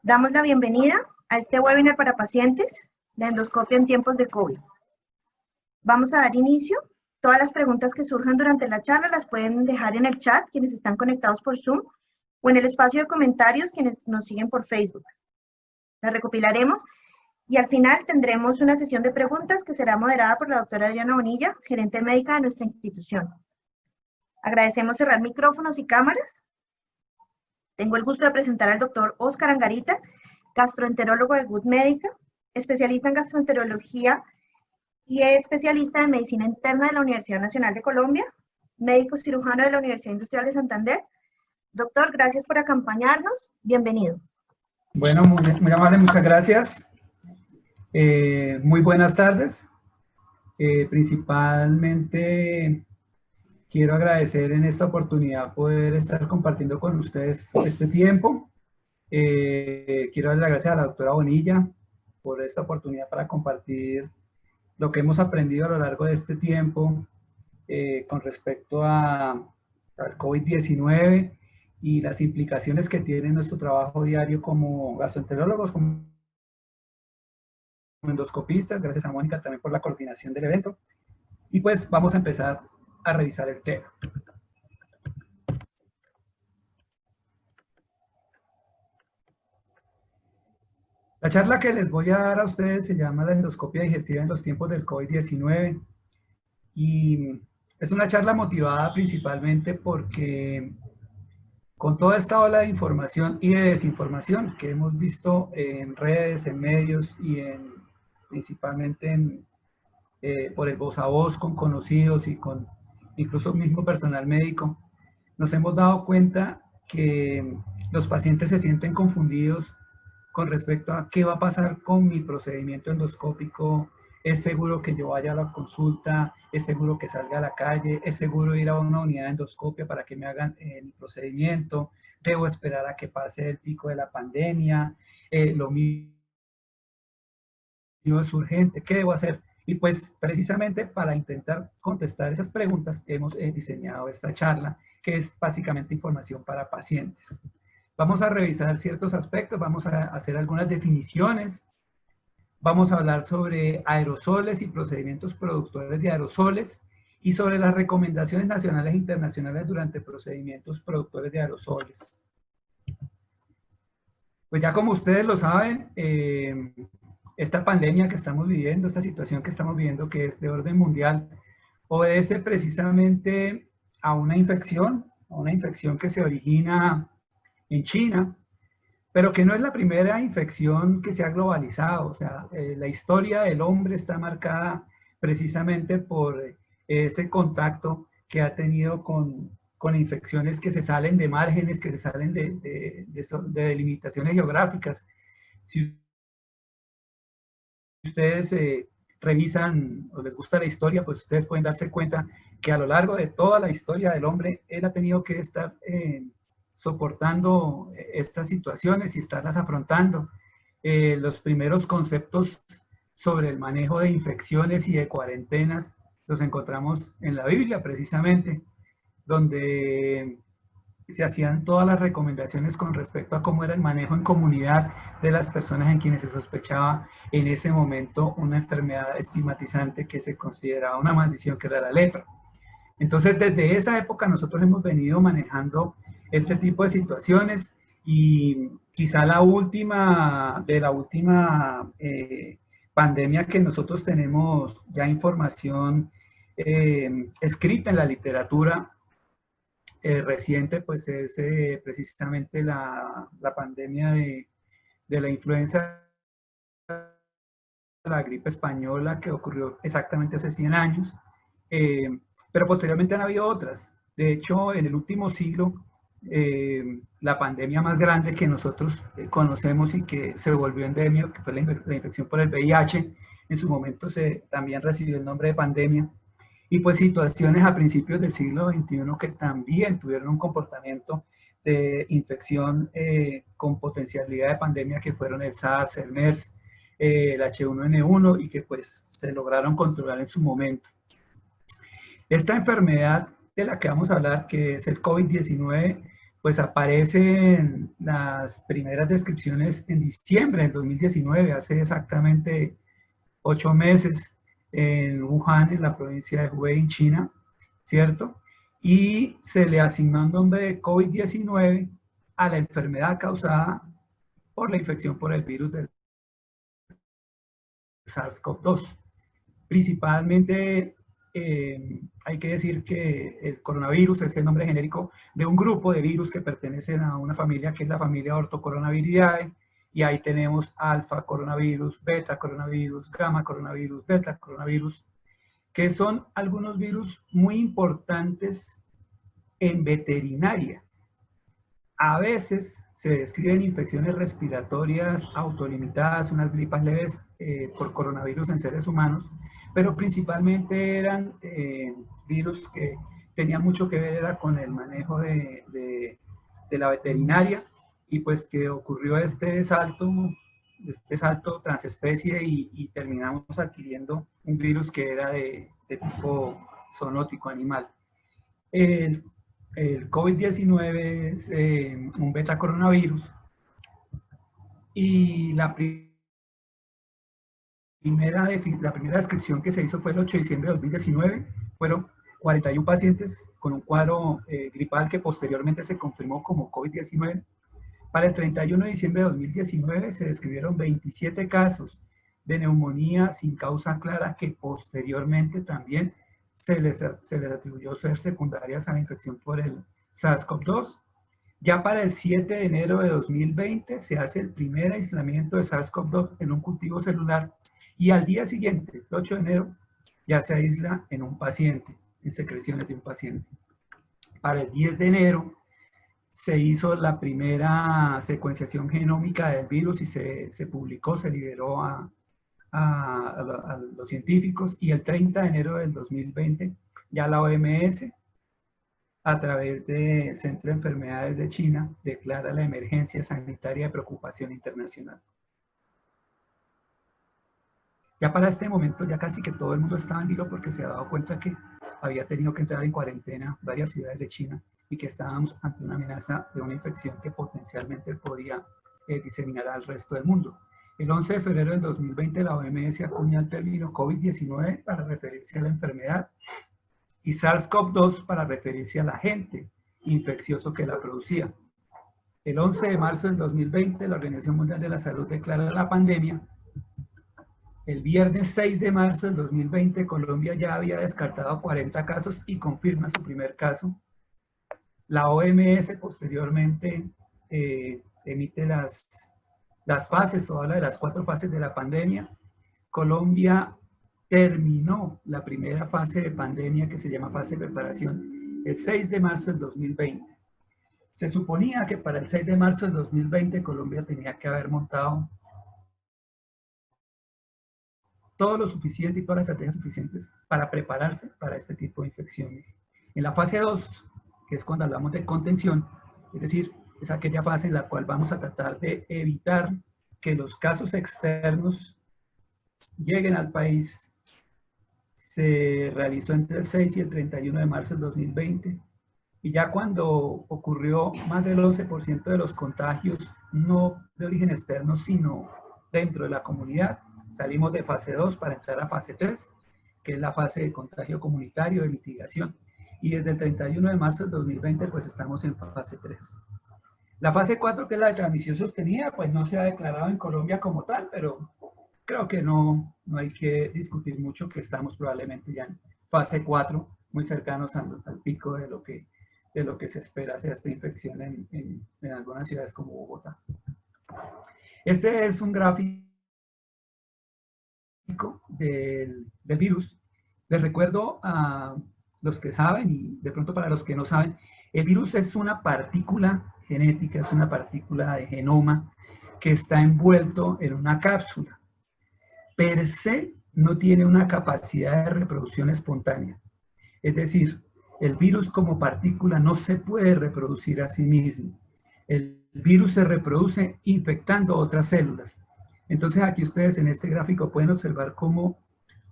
Damos la bienvenida a este webinar para pacientes de endoscopia en tiempos de COVID. Vamos a dar inicio. Todas las preguntas que surjan durante la charla las pueden dejar en el chat, quienes están conectados por Zoom, o en el espacio de comentarios, quienes nos siguen por Facebook. Las recopilaremos y al final tendremos una sesión de preguntas que será moderada por la doctora Adriana Bonilla, gerente médica de nuestra institución. Agradecemos cerrar micrófonos y cámaras. Tengo el gusto de presentar al doctor Óscar Angarita, gastroenterólogo de Good Medica, especialista en gastroenterología y especialista en medicina interna de la Universidad Nacional de Colombia, médico cirujano de la Universidad Industrial de Santander. Doctor, gracias por acompañarnos. Bienvenido. Bueno, muy amable, muchas gracias. Muy buenas tardes. Principalmente quiero agradecer en esta oportunidad poder estar compartiendo con ustedes este tiempo. Quiero darle las gracias a la doctora Bonilla por esta oportunidad para compartir lo que hemos aprendido a lo largo de este tiempo con respecto al COVID-19 y las implicaciones que tiene nuestro trabajo diario como gastroenterólogos, como endoscopistas. Gracias a Mónica también por la coordinación del evento. Y pues vamos a empezar a revisar el tema. La charla que les voy a dar a ustedes se llama la endoscopia digestiva en los tiempos del COVID-19 y es una charla motivada principalmente porque con toda esta ola de información y de desinformación que hemos visto en redes, en medios y principalmente por el voz a voz con conocidos y con incluso mismo personal médico, nos hemos dado cuenta que los pacientes se sienten confundidos con respecto a qué va a pasar con mi procedimiento endoscópico. ¿Es seguro que yo vaya a la consulta? ¿Es seguro que salga a la calle? ¿Es seguro ir a una unidad de endoscopia para que me hagan mi procedimiento? ¿Debo esperar a que pase el pico de la pandemia? Lo mío es urgente. ¿Qué debo hacer? Y pues precisamente para intentar contestar esas preguntas hemos diseñado esta charla, que es básicamente información para pacientes. Vamos a revisar ciertos aspectos, vamos a hacer algunas definiciones, vamos a hablar sobre aerosoles y procedimientos productores de aerosoles y sobre las recomendaciones nacionales e internacionales durante procedimientos productores de aerosoles. Pues ya como ustedes lo saben, esta pandemia que estamos viviendo, esta situación que estamos viviendo que es de orden mundial, obedece precisamente a una infección que se origina en China, pero que no es la primera infección que se ha globalizado. O sea, la historia del hombre está marcada precisamente por ese contacto que ha tenido con infecciones que se salen de márgenes, que se salen de delimitaciones geográficas. Si ustedes revisan o les gusta la historia, pues ustedes pueden darse cuenta que a lo largo de toda la historia del hombre, él ha tenido que estar soportando estas situaciones y estarlas afrontando. Los primeros conceptos sobre el manejo de infecciones y de cuarentenas los encontramos en la Biblia precisamente, donde se hacían todas las recomendaciones con respecto a cómo era el manejo en comunidad de las personas en quienes se sospechaba en ese momento una enfermedad estigmatizante que se consideraba una maldición, que era la lepra. Entonces, desde esa época nosotros hemos venido manejando este tipo de situaciones y quizá la última pandemia que nosotros tenemos ya información escrita en la literatura reciente, pues es precisamente la pandemia de la influenza, la gripe española, que ocurrió exactamente hace 100 años, pero posteriormente han habido otras. De hecho, en el último siglo, la pandemia más grande que nosotros conocemos y que se volvió endemia, que fue la infección por el VIH, en su momento también recibió el nombre de pandemia. Y pues situaciones a principios del siglo XXI que también tuvieron un comportamiento de infección con potencialidad de pandemia, que fueron el SARS, el MERS, el H1N1, y que pues se lograron controlar en su momento. Esta enfermedad de la que vamos a hablar, que es el COVID-19, pues aparecen las primeras descripciones en diciembre del 2019, hace exactamente 8 meses, en Wuhan, en la provincia de Hubei, en China, ¿cierto? Y se le asignó un nombre de COVID-19 a la enfermedad causada por la infección por el virus del SARS-CoV-2. Principalmente hay que decir que el coronavirus es el nombre genérico de un grupo de virus que pertenecen a una familia que es la familia Orthocoronaviridae, y ahí tenemos alfa coronavirus, beta coronavirus, gamma coronavirus, delta coronavirus, que son algunos virus muy importantes en veterinaria. A veces se describen infecciones respiratorias autolimitadas, unas gripas leves por coronavirus en seres humanos, pero principalmente eran virus que tenían mucho que ver con el manejo de la veterinaria, y pues que ocurrió este salto transespecie y terminamos adquiriendo un virus que era de tipo zoonótico animal. El COVID-19 es un beta coronavirus, y la primera descripción que se hizo fue el 8 de diciembre de 2019. Fueron 41 pacientes con un cuadro gripal que posteriormente se confirmó como COVID-19. Para el 31 de diciembre de 2019 se describieron 27 casos de neumonía sin causa clara que posteriormente también se les atribuyó ser secundarias a la infección por el SARS-CoV-2. Ya para el 7 de enero de 2020 se hace el primer aislamiento de SARS-CoV-2 en un cultivo celular, y al día siguiente, el 8 de enero, ya se aísla en un paciente, en secreciones de un paciente. Para el 10 de enero se hizo la primera secuenciación genómica del virus y se publicó, se liberó a los científicos, y el 30 de enero del 2020 ya la OMS, a través del Centro de Enfermedades de China, declara la emergencia sanitaria de preocupación internacional. Ya para este momento, ya casi que todo el mundo estaba en vilo porque se ha dado cuenta que había tenido que entrar en cuarentena varias ciudades de China y que estábamos ante una amenaza de una infección que potencialmente podría diseminar al resto del mundo. El 11 de febrero del 2020, la OMS acuña el término COVID-19 para referirse a la enfermedad, y SARS-CoV-2 para referirse al agente infeccioso que la producía. El 11 de marzo del 2020, la Organización Mundial de la Salud declara la pandemia. El viernes 6 de marzo del 2020, Colombia ya había descartado 40 casos y confirma su primer caso. La OMS posteriormente emite las fases, o habla de las 4 fases de la pandemia. Colombia terminó la primera fase de pandemia, que se llama fase de preparación, el 6 de marzo del 2020. Se suponía que para el 6 de marzo del 2020 Colombia tenía que haber montado todo lo suficiente y todas las estrategias suficientes para prepararse para este tipo de infecciones. En la fase 2, que es cuando hablamos de contención, es decir, es aquella fase en la cual vamos a tratar de evitar que los casos externos lleguen al país, se realizó entre el 6 y el 31 de marzo del 2020, y ya cuando ocurrió más del 11% de los contagios no de origen externo, sino dentro de la comunidad, salimos de fase 2 para entrar a fase 3, que es la fase de contagio comunitario, de mitigación, y desde el 31 de marzo del 2020 pues estamos en fase 3. La fase 4, que es la de transmisión sostenida, pues no se ha declarado en Colombia como tal, pero creo que no hay que discutir mucho, que estamos probablemente ya en fase 4, muy cercanos al pico de lo que se espera hacia esta infección en algunas ciudades como Bogotá. Este es un gráfico del virus. Les recuerdo a los que saben, y de pronto para los que no saben, el virus es una partícula genética, es una partícula de genoma que está envuelto en una cápsula. Per se no tiene una capacidad de reproducción espontánea. Es decir, el virus como partícula no se puede reproducir a sí mismo. El virus se reproduce infectando otras células. Entonces aquí ustedes en este gráfico pueden observar cómo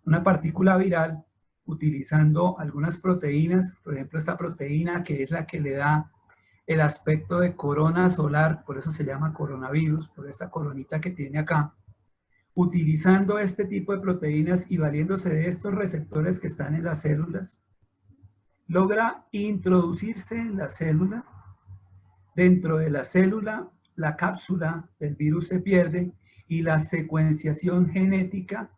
una partícula viral, utilizando algunas proteínas, por ejemplo esta proteína que es la que le da el aspecto de corona solar, por eso se llama coronavirus, por esta coronita que tiene acá, utilizando este tipo de proteínas y valiéndose de estos receptores que están en las células, logra introducirse en la célula. Dentro de la célula, la cápsula del virus se pierde y la secuenciación genética,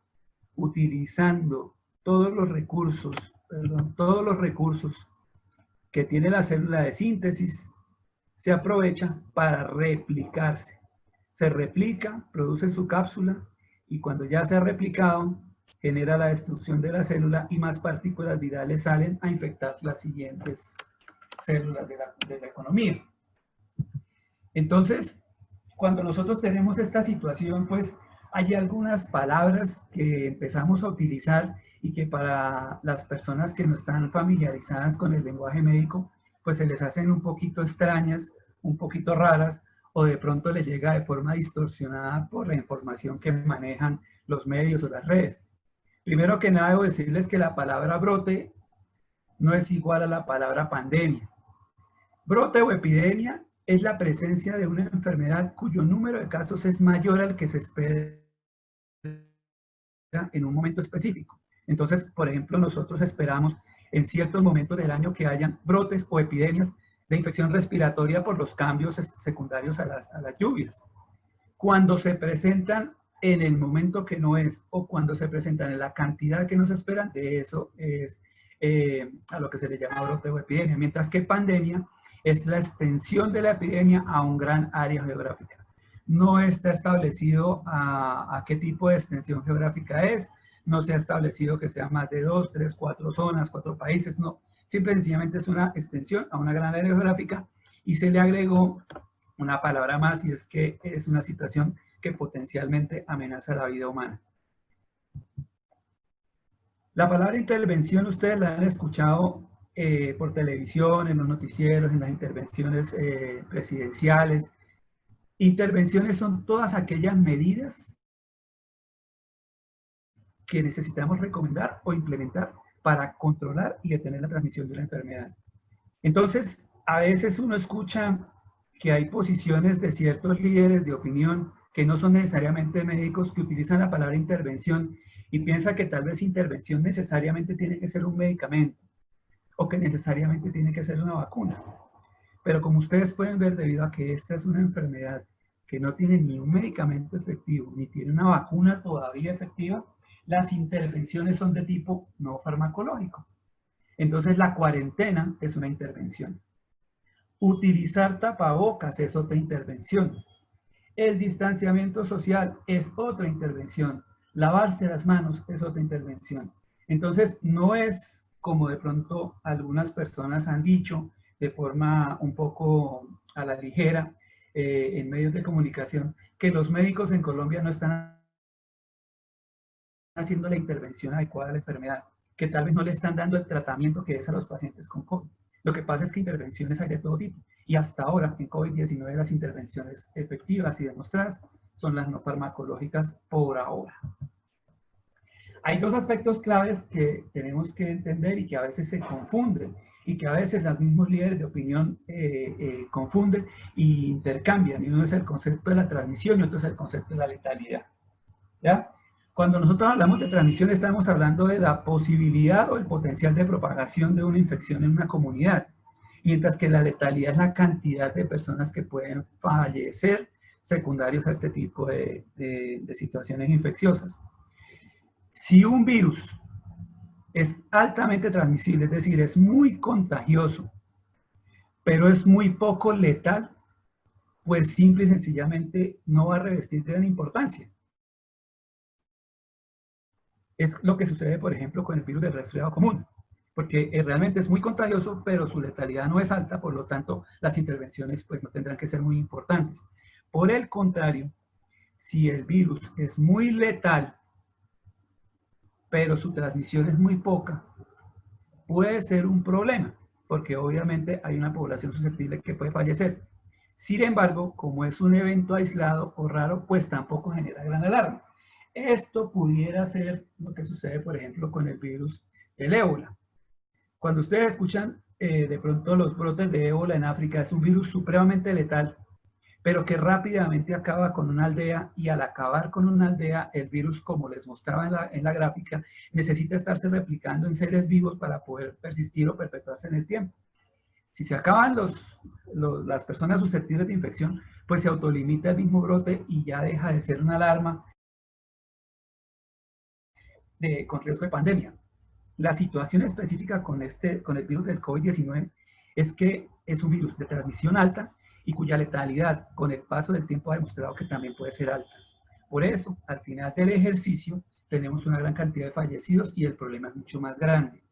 utilizando todos los recursos que tiene la célula de síntesis, se aprovecha para replicarse. Se replica, produce su cápsula y cuando ya se ha replicado, genera la destrucción de la célula y más partículas virales salen a infectar las siguientes células de la economía. Entonces, cuando nosotros tenemos esta situación, pues hay algunas palabras que empezamos a utilizar y que para las personas que no están familiarizadas con el lenguaje médico, pues se les hacen un poquito extrañas, un poquito raras, o de pronto les llega de forma distorsionada por la información que manejan los medios o las redes. Primero que nada, debo decirles que la palabra brote no es igual a la palabra pandemia. Brote o epidemia es la presencia de una enfermedad cuyo número de casos es mayor al que se espera en un momento específico. Entonces, por ejemplo, nosotros esperamos en ciertos momentos del año que hayan brotes o epidemias de infección respiratoria por los cambios secundarios a las lluvias. Cuando se presentan en el momento que no es o cuando se presentan en la cantidad que nos esperan, de eso es a lo que se le llama brote o epidemia, mientras que pandemia es la extensión de la epidemia a un gran área geográfica. No está establecido a qué tipo de extensión geográfica es, no se ha establecido que sea más de 2, 3, 4 zonas, 4 países, no. Simple y sencillamente es una extensión a una gran área geográfica y se le agregó una palabra más y es que es una situación que potencialmente amenaza la vida humana. La palabra intervención ustedes la han escuchado por televisión, en los noticieros, en las intervenciones presidenciales. Intervenciones son todas aquellas medidas que necesitamos recomendar o implementar para controlar y detener la transmisión de la enfermedad. Entonces, a veces uno escucha que hay posiciones de ciertos líderes de opinión que no son necesariamente médicos que utilizan la palabra intervención y piensa que tal vez intervención necesariamente tiene que ser un medicamento o que necesariamente tiene que ser una vacuna. Pero como ustedes pueden ver, debido a que esta es una enfermedad que no tiene ni un medicamento efectivo, ni tiene una vacuna todavía efectiva, las intervenciones son de tipo no farmacológico. Entonces la cuarentena es una intervención. Utilizar tapabocas es otra intervención. El distanciamiento social es otra intervención. Lavarse las manos es otra intervención. Entonces no es como de pronto algunas personas han dicho de forma un poco a la ligera en medios de comunicación, que los médicos en Colombia no están haciendo la intervención adecuada a la enfermedad, que tal vez no le están dando el tratamiento que es a los pacientes con COVID. Lo que pasa es que intervenciones hay de todo tipo y hasta ahora en COVID-19 las intervenciones efectivas y demostradas son las no farmacológicas por ahora. Hay dos aspectos claves que tenemos que entender y que a veces se confunden y que a veces los mismos líderes de opinión confunden e intercambian. Y uno es el concepto de la transmisión y otro es el concepto de la letalidad. ¿Ya? Cuando nosotros hablamos de transmisión estamos hablando de la posibilidad o el potencial de propagación de una infección en una comunidad, mientras que la letalidad es la cantidad de personas que pueden fallecer secundarios a este tipo de situaciones infecciosas. Si un virus es altamente transmisible, es decir, es muy contagioso, pero es muy poco letal, pues simple y sencillamente no va a revestir gran importancia. Es lo que sucede, por ejemplo, con el virus del resfriado común, porque realmente es muy contagioso, pero su letalidad no es alta, por lo tanto, las intervenciones pues no tendrán que ser muy importantes. Por el contrario, si el virus es muy letal, pero su transmisión es muy poca, puede ser un problema, porque obviamente hay una población susceptible que puede fallecer. Sin embargo, como es un evento aislado o raro, pues tampoco genera gran alarma. Esto pudiera ser lo que sucede, por ejemplo, con el virus del ébola. Cuando ustedes escuchan de pronto los brotes de ébola en África, es un virus supremamente letal, pero que rápidamente acaba con una aldea, y al acabar con una aldea, el virus, como les mostraba en la gráfica, necesita estarse replicando en seres vivos para poder persistir o perpetuarse en el tiempo. Si se acaban las personas susceptibles de infección, pues se autolimita el mismo brote y ya deja de ser una alarma con riesgo de pandemia. La situación específica con el virus del COVID-19 es que es un virus de transmisión alta y cuya letalidad con el paso del tiempo ha demostrado que también puede ser alta. Por eso, al final del ejercicio, tenemos una gran cantidad de fallecidos y el problema es mucho más grande.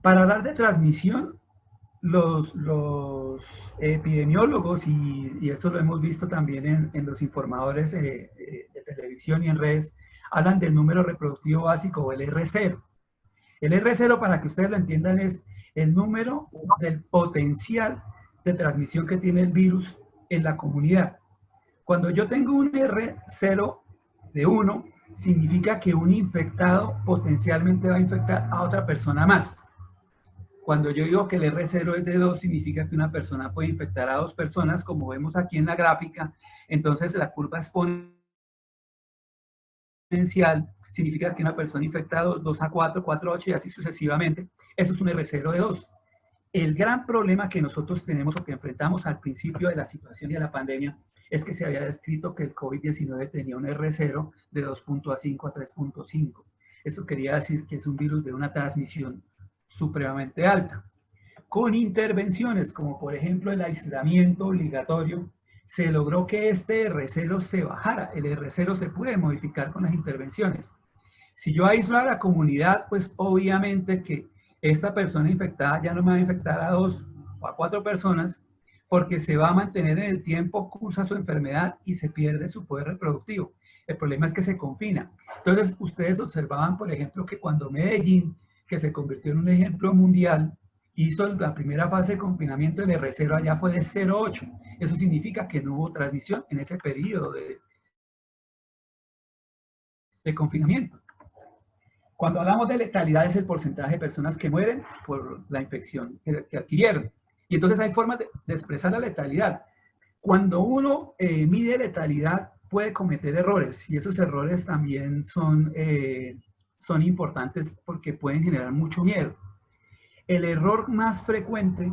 Para hablar de transmisión, los epidemiólogos, y esto lo hemos visto también en los informadores de televisión y en redes, hablan del número reproductivo básico, o el R0. El R0, para que ustedes lo entiendan, es el número del potencial de transmisión que tiene el virus en la comunidad. Cuando yo tengo un R0 de 1, significa que un infectado potencialmente va a infectar a otra persona más. Cuando yo digo que el R0 es de 2, significa que una persona puede infectar a 2 personas, como vemos aquí en la gráfica. Entonces la curva exponencial significa que una persona infecta 2 a 4, 4 a 8 y así sucesivamente. Eso es un R0 de 2. El gran problema que nosotros tenemos o que enfrentamos al principio de la situación y de la pandemia es que se había descrito que el COVID-19 tenía un R0 de 2.5 a 3.5. Eso quería decir que es un virus de una transmisión supremamente alta. Con intervenciones como por ejemplo el aislamiento obligatorio, se logró que este R0 se bajara. El R0 se puede modificar con las intervenciones. Si yo aíslo a la comunidad, pues obviamente que esta persona infectada ya no me va a infectar a 2 o a 4 personas, porque se va a mantener en el tiempo, cursa su enfermedad y se pierde su poder reproductivo. El problema es que se confina. Entonces, ustedes observaban, por ejemplo, que cuando Medellín, que se convirtió en un ejemplo mundial, hizo la primera fase de confinamiento, el R0 allá fue de 0,8. Eso significa que no hubo transmisión en ese periodo de confinamiento. Cuando hablamos de letalidad es el porcentaje de personas que mueren por la infección que adquirieron. Y entonces hay formas de expresar la letalidad. Cuando uno mide letalidad puede cometer errores, y esos errores también son importantes porque pueden generar mucho miedo. El error más frecuente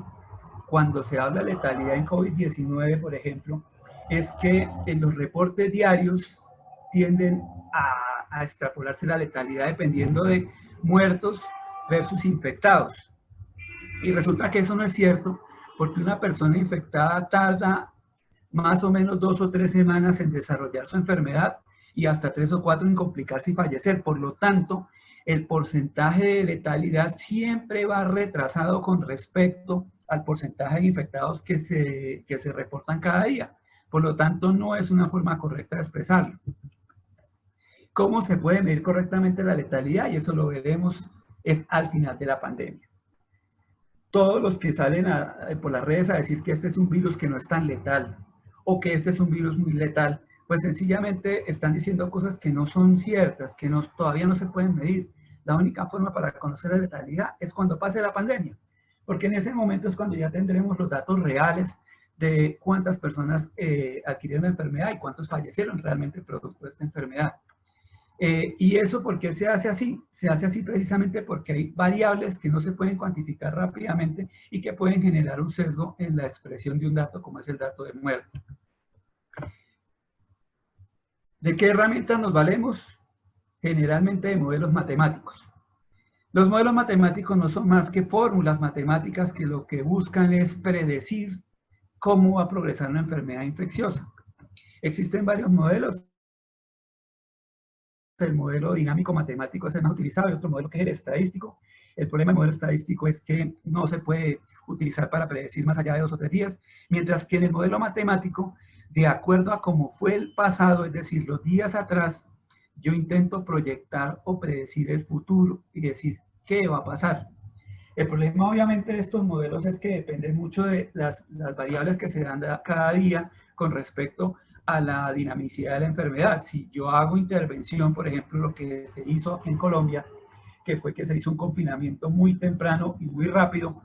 cuando se habla de letalidad en COVID-19, por ejemplo, es que en los reportes diarios tienden a extrapolarse la letalidad dependiendo de muertos versus infectados. Y resulta que eso no es cierto, porque una persona infectada tarda más o menos 2 o 3 semanas en desarrollar su enfermedad y hasta 3 o 4 en complicarse y fallecer. Por lo tanto, el porcentaje de letalidad siempre va retrasado con respecto al porcentaje de infectados que se reportan cada día. Por lo tanto, no es una forma correcta de expresarlo. ¿Cómo se puede medir correctamente la letalidad? Y eso lo veremos es al final de la pandemia. Todos los que salen por las redes a decir que este es un virus que no es tan letal o que este es un virus muy letal, pues sencillamente están diciendo cosas que no son ciertas, que todavía no se pueden medir. La única forma para conocer la letalidad es cuando pase la pandemia, porque en ese momento es cuando ya tendremos los datos reales de cuántas personas adquirieron la enfermedad y cuántos fallecieron realmente producto de esta enfermedad. ¿Y eso por qué se hace así? Se hace así precisamente porque hay variables que no se pueden cuantificar rápidamente y que pueden generar un sesgo en la expresión de un dato, como es el dato de muerte. ¿De qué herramientas nos valemos? Generalmente de modelos matemáticos. Los modelos matemáticos no son más que fórmulas matemáticas que lo que buscan es predecir cómo va a progresar una enfermedad infecciosa. Existen varios modelos. El modelo dinámico matemático es el más utilizado y otro modelo que es el estadístico. El problema del modelo estadístico es que no se puede utilizar para predecir más allá de 2 o 3 días, mientras que en el modelo matemático, de acuerdo a cómo fue el pasado, es decir, los días atrás, yo intento proyectar o predecir el futuro y decir qué va a pasar. El problema obviamente de estos modelos es que depende mucho de las variables que se dan cada día con respecto a la dinamicidad de la enfermedad. Si yo hago intervención, por ejemplo, lo que se hizo aquí en Colombia, que fue que se hizo un confinamiento muy temprano y muy rápido,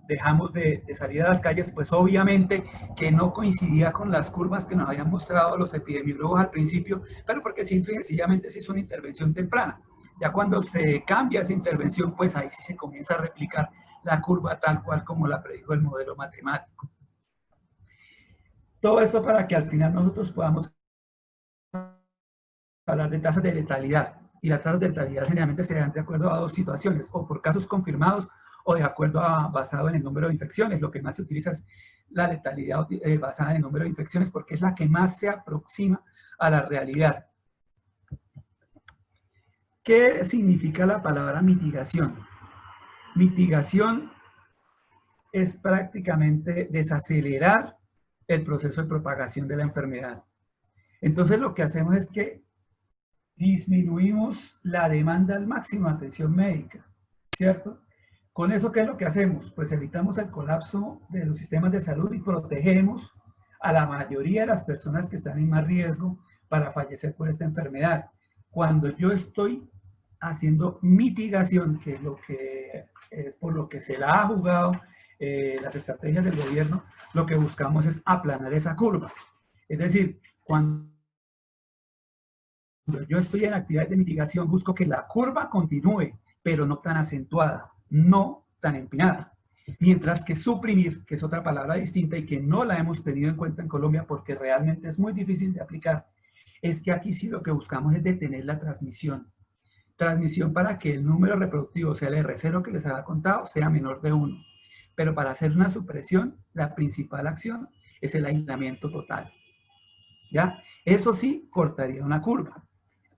dejamos de salir a las calles, pues obviamente que no coincidía con las curvas que nos habían mostrado los epidemiólogos al principio, pero porque simple y sencillamente se hizo una intervención temprana. Ya cuando se cambia esa intervención, pues ahí sí se comienza a replicar la curva tal cual como la predijo el modelo matemático. Todo esto para que al final nosotros podamos hablar de tasas de letalidad. Y las tasas de letalidad generalmente se dan de acuerdo a dos situaciones, o por casos confirmados o de acuerdo a basado en el número de infecciones. Lo que más se utiliza es la letalidad basada en el número de infecciones porque es la que más se aproxima a la realidad. ¿Qué significa la palabra mitigación? Mitigación es prácticamente desacelerar el proceso de propagación de la enfermedad. Entonces lo que hacemos es que disminuimos la demanda al máximo de atención médica, ¿cierto? Con eso, ¿qué es lo que hacemos? Pues evitamos el colapso de los sistemas de salud y protegemos a la mayoría de las personas que están en más riesgo para fallecer por esta enfermedad. Cuando yo estoy haciendo mitigación, que es lo que es por lo que se la ha jugado las estrategias del gobierno, lo que buscamos es aplanar esa curva. Es decir, cuando yo estoy en actividades de mitigación, busco que la curva continúe, pero no tan acentuada, no tan empinada. Mientras que suprimir, que es otra palabra distinta y que no la hemos tenido en cuenta en Colombia porque realmente es muy difícil de aplicar, es que aquí sí lo que buscamos es detener la transmisión. Transmisión para que el número reproductivo, o sea, el R0 que les había contado, sea menor de 1. Pero para hacer una supresión, la principal acción es el aislamiento total. ¿Ya? Eso sí, cortaría una curva.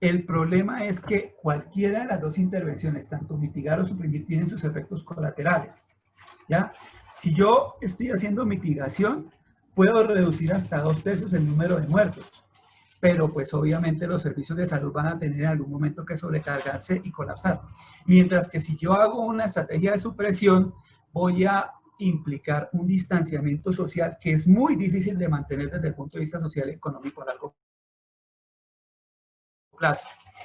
El problema es que cualquiera de las dos intervenciones, tanto mitigar o suprimir, tienen sus efectos colaterales. ¿Ya? Si yo estoy haciendo mitigación, puedo reducir hasta 2/3 el número de muertos, pero pues obviamente los servicios de salud van a tener en algún momento que sobrecargarse y colapsar. Mientras que si yo hago una estrategia de supresión, voy a implicar un distanciamiento social que es muy difícil de mantener desde el punto de vista social y económico a largo plazo.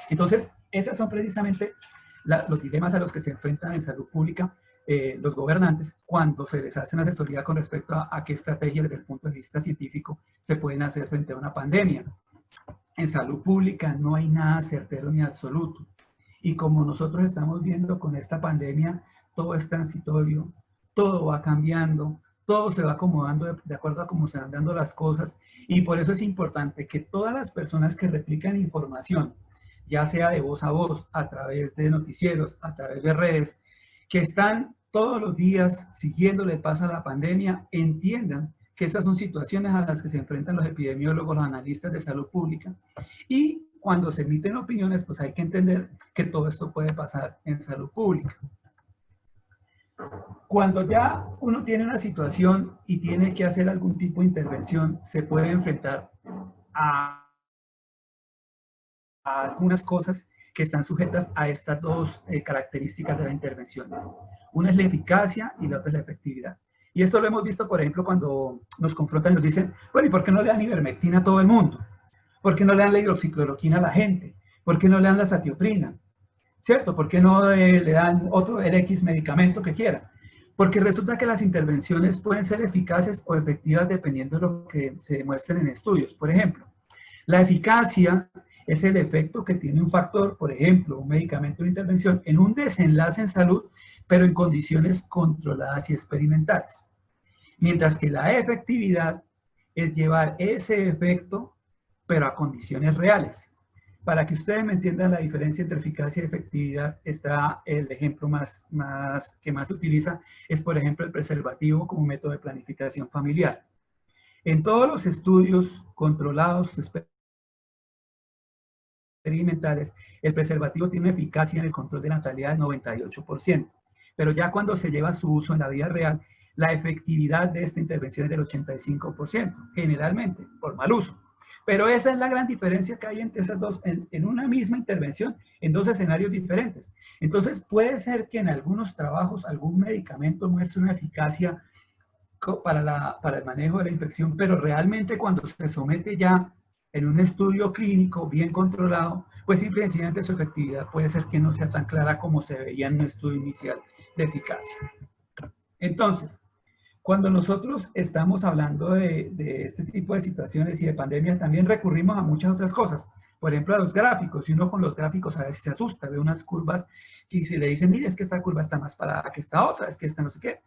Entonces, esos son precisamente los dilemas a los que se enfrentan en salud pública los gobernantes cuando se les hace una asesoría con respecto a qué estrategias desde el punto de vista científico se pueden hacer frente a una pandemia. En salud pública no hay nada certero ni absoluto. Y como nosotros estamos viendo con esta pandemia, todo es transitorio, todo va cambiando, todo se va acomodando de acuerdo a cómo se van dando las cosas. Y por eso es importante que todas las personas que replican información, ya sea de voz a voz, a través de noticieros, a través de redes, que están todos los días siguiéndole el paso a la pandemia, entiendan que estas son situaciones a las que se enfrentan los epidemiólogos, los analistas de salud pública. Y cuando se emiten opiniones, pues hay que entender que todo esto puede pasar en salud pública. Cuando ya uno tiene una situación y tiene que hacer algún tipo de intervención, se puede enfrentar a algunas cosas que están sujetas a estas dos características de las intervenciones. Una es la eficacia y la otra es la efectividad. Y esto lo hemos visto, por ejemplo, cuando nos confrontan y nos dicen, bueno, ¿y por qué no le dan ivermectina a todo el mundo? ¿Por qué no le dan la hidroxicloroquina a la gente? ¿Por qué no le dan la satioprina? ¿Cierto? ¿Por qué no le dan otro, el X medicamento que quiera? Porque resulta que las intervenciones pueden ser eficaces o efectivas dependiendo de lo que se demuestren en estudios. Por ejemplo, la eficacia es el efecto que tiene un factor, por ejemplo, un medicamento de intervención, en un desenlace en salud, pero en condiciones controladas y experimentales. Mientras que la efectividad es llevar ese efecto, pero a condiciones reales. Para que ustedes me entiendan la diferencia entre eficacia y efectividad, está el ejemplo que más se utiliza, es por ejemplo el preservativo como método de planificación familiar. En todos los estudios controlados, experimentales, el preservativo tiene eficacia en el control de natalidad del 98%, pero ya cuando se lleva a su uso en la vida real, la efectividad de esta intervención es del 85%, generalmente por mal uso. Pero esa es la gran diferencia que hay entre esas dos, en una misma intervención, en dos escenarios diferentes. Entonces puede ser que en algunos trabajos algún medicamento muestre una eficacia para el manejo de la infección, pero realmente cuando se somete ya en un estudio clínico bien controlado, pues simple y sencillamente su efectividad puede ser que no sea tan clara como se veía en un estudio inicial de eficacia. Entonces, cuando nosotros estamos hablando de este tipo de situaciones y de pandemias, también recurrimos a muchas otras cosas. Por ejemplo, a los gráficos. Y uno con los gráficos a veces se asusta, ve unas curvas y se le dicen, mire, es que esta curva está más parada que esta otra, es que esta no sé qué.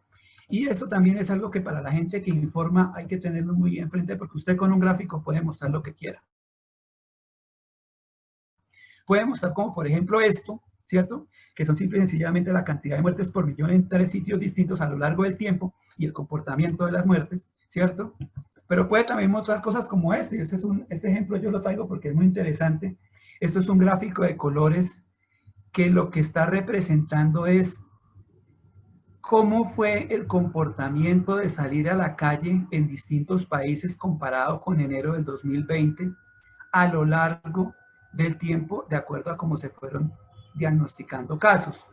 Y eso también es algo que para la gente que informa hay que tenerlo muy enfrente, porque usted con un gráfico puede mostrar lo que quiera. Puede mostrar como, por ejemplo, esto, ¿cierto? Que son simple y sencillamente la cantidad de muertes por millón en 3 sitios distintos a lo largo del tiempo y el comportamiento de las muertes, ¿cierto? Pero puede también mostrar cosas como este. Este ejemplo yo lo traigo porque es muy interesante. Esto es un gráfico de colores que lo que está representando es cómo fue el comportamiento de salir a la calle en distintos países comparado con enero del 2020 a lo largo del tiempo, de acuerdo a cómo se fueron diagnosticando casos.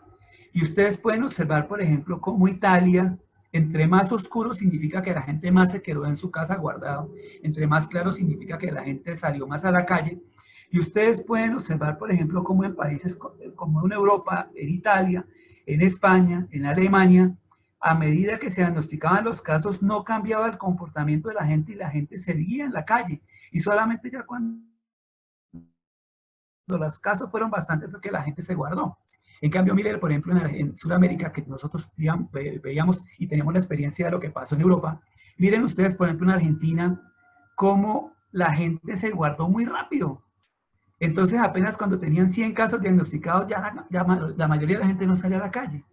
Y ustedes pueden observar, por ejemplo, cómo Italia, entre más oscuro significa que la gente más se quedó en su casa guardado, entre más claro significa que la gente salió más a la calle. Y ustedes pueden observar, por ejemplo, cómo en países como en Europa, en Italia, en España, en Alemania, a medida que se diagnosticaban los casos, no cambiaba el comportamiento de la gente y la gente seguía en la calle. Y solamente ya cuando los casos fueron bastantes porque la gente se guardó. En cambio, mire, por ejemplo, en Sudamérica, que nosotros veíamos y teníamos la experiencia de lo que pasó en Europa, miren ustedes, por ejemplo, en Argentina, cómo la gente se guardó muy rápido. Entonces, apenas cuando tenían 100 casos diagnosticados, ya la mayoría de la gente no salía a la calle.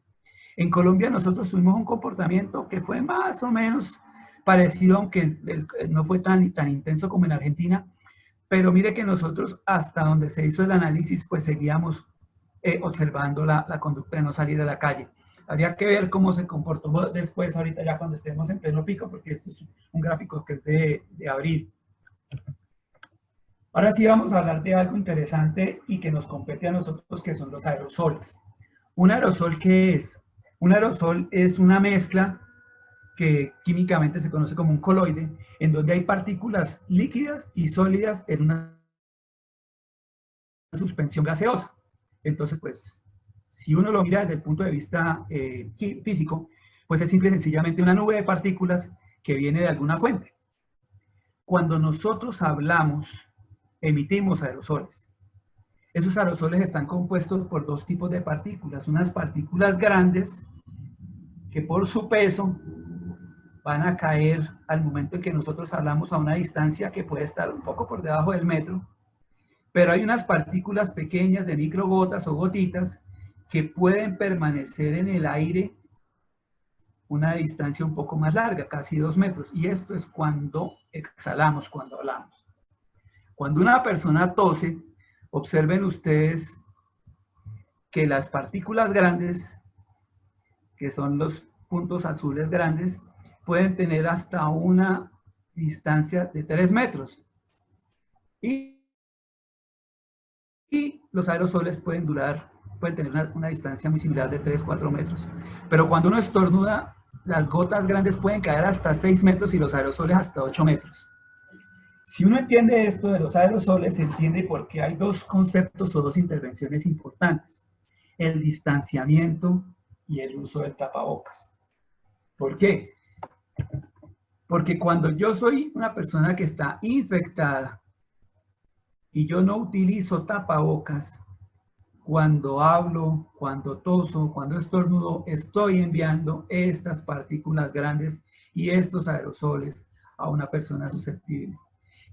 En Colombia nosotros tuvimos un comportamiento que fue más o menos parecido, aunque no fue tan intenso como en Argentina, pero mire que nosotros hasta donde se hizo el análisis, pues seguíamos observando la conducta de no salir a la calle. Habría que ver cómo se comportó después, ahorita ya cuando estemos en pleno pico, porque esto es un gráfico que es de abril. Ahora sí vamos a hablar de algo interesante y que nos compete a nosotros, que son los aerosoles. ¿Un aerosol qué es? Un aerosol es una mezcla que químicamente se conoce como un coloide, en donde hay partículas líquidas y sólidas en una suspensión gaseosa. Entonces, pues, si uno lo mira desde el punto de vista físico, pues es simple y sencillamente una nube de partículas que viene de alguna fuente. Cuando nosotros hablamos, emitimos aerosoles. Esos aerosoles están compuestos por dos tipos de partículas. Unas partículas grandes que por su peso van a caer al momento en que nosotros hablamos a una distancia que puede estar un poco por debajo del metro, pero hay unas partículas pequeñas de microgotas o gotitas que pueden permanecer en el aire una distancia un poco más larga, casi 2 metros, y esto es cuando exhalamos, cuando hablamos. Cuando una persona tose, observen ustedes que las partículas grandes, que son los puntos azules grandes, pueden tener hasta una distancia de 3 metros. Y los aerosoles pueden tener una distancia muy similar de 3-4 metros. Pero cuando uno estornuda, las gotas grandes pueden caer hasta 6 metros y los aerosoles hasta 8 metros. Si uno entiende esto de los aerosoles, se entiende por qué hay dos conceptos o dos intervenciones importantes: el distanciamiento y el uso del tapabocas. ¿Por qué? Porque cuando yo soy una persona que está infectada y yo no utilizo tapabocas, cuando hablo, cuando toso, cuando estornudo, estoy enviando estas partículas grandes y estos aerosoles a una persona susceptible,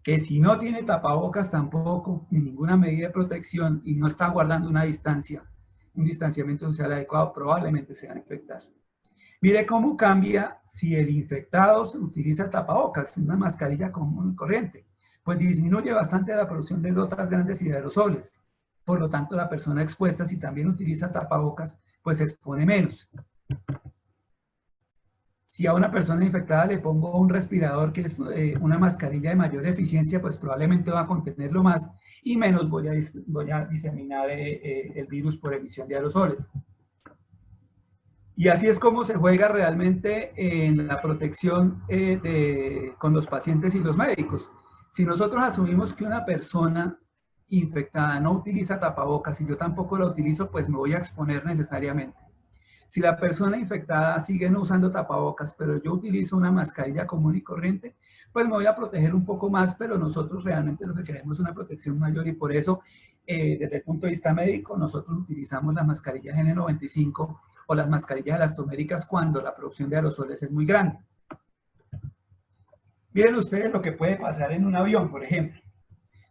que si no tiene tapabocas tampoco, ni ninguna medida de protección y no está guardando una distancia, un distanciamiento social adecuado, probablemente se va a infectar. Mire cómo cambia si el infectado utiliza tapabocas, una mascarilla común y corriente, pues disminuye bastante la producción de gotas grandes y de aerosoles. Por lo tanto, la persona expuesta, si también utiliza tapabocas, pues se expone menos. Si a una persona infectada le pongo un respirador, que es una mascarilla de mayor eficiencia, pues probablemente va a contenerlo más y menos voy a diseminar el virus por emisión de aerosoles. Y así es como se juega realmente en la protección con los pacientes y los médicos. Si nosotros asumimos que una persona infectada no utiliza tapabocas y yo tampoco lo utilizo, pues me voy a exponer necesariamente. Si la persona infectada sigue no usando tapabocas, pero yo utilizo una mascarilla común y corriente, pues me voy a proteger un poco más, pero nosotros realmente lo que queremos es una protección mayor y por eso, desde el punto de vista médico, nosotros utilizamos las mascarillas N95 o las mascarillas elastoméricas cuando la producción de aerosoles es muy grande. Miren ustedes lo que puede pasar en un avión, por ejemplo.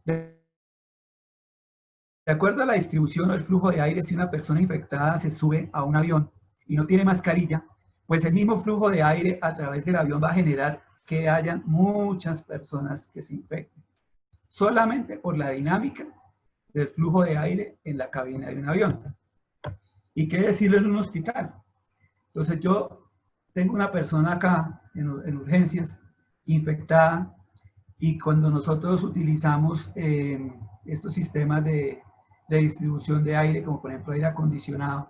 De acuerdo a la distribución o el flujo de aire, si una persona infectada se sube a un avión y no tiene mascarilla, pues el mismo flujo de aire a través del avión va a generar que hayan muchas personas que se infecten. Solamente por la dinámica del flujo de aire en la cabina de un avión. ¿Y qué decirlo en un hospital? Entonces yo tengo una persona acá en urgencias infectada y cuando nosotros utilizamos estos sistemas de distribución de aire, como por ejemplo aire acondicionado,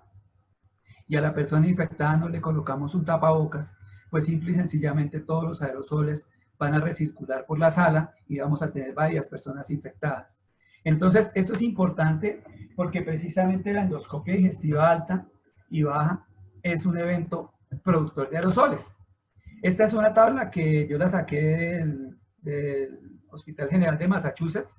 y a la persona infectada no le colocamos un tapabocas, pues simple y sencillamente todos los aerosoles van a recircular por la sala y vamos a tener varias personas infectadas. Entonces, esto es importante porque precisamente la endoscopia digestiva alta y baja es un evento productor de aerosoles. Esta es una tabla que yo la saqué del Hospital General de Massachusetts.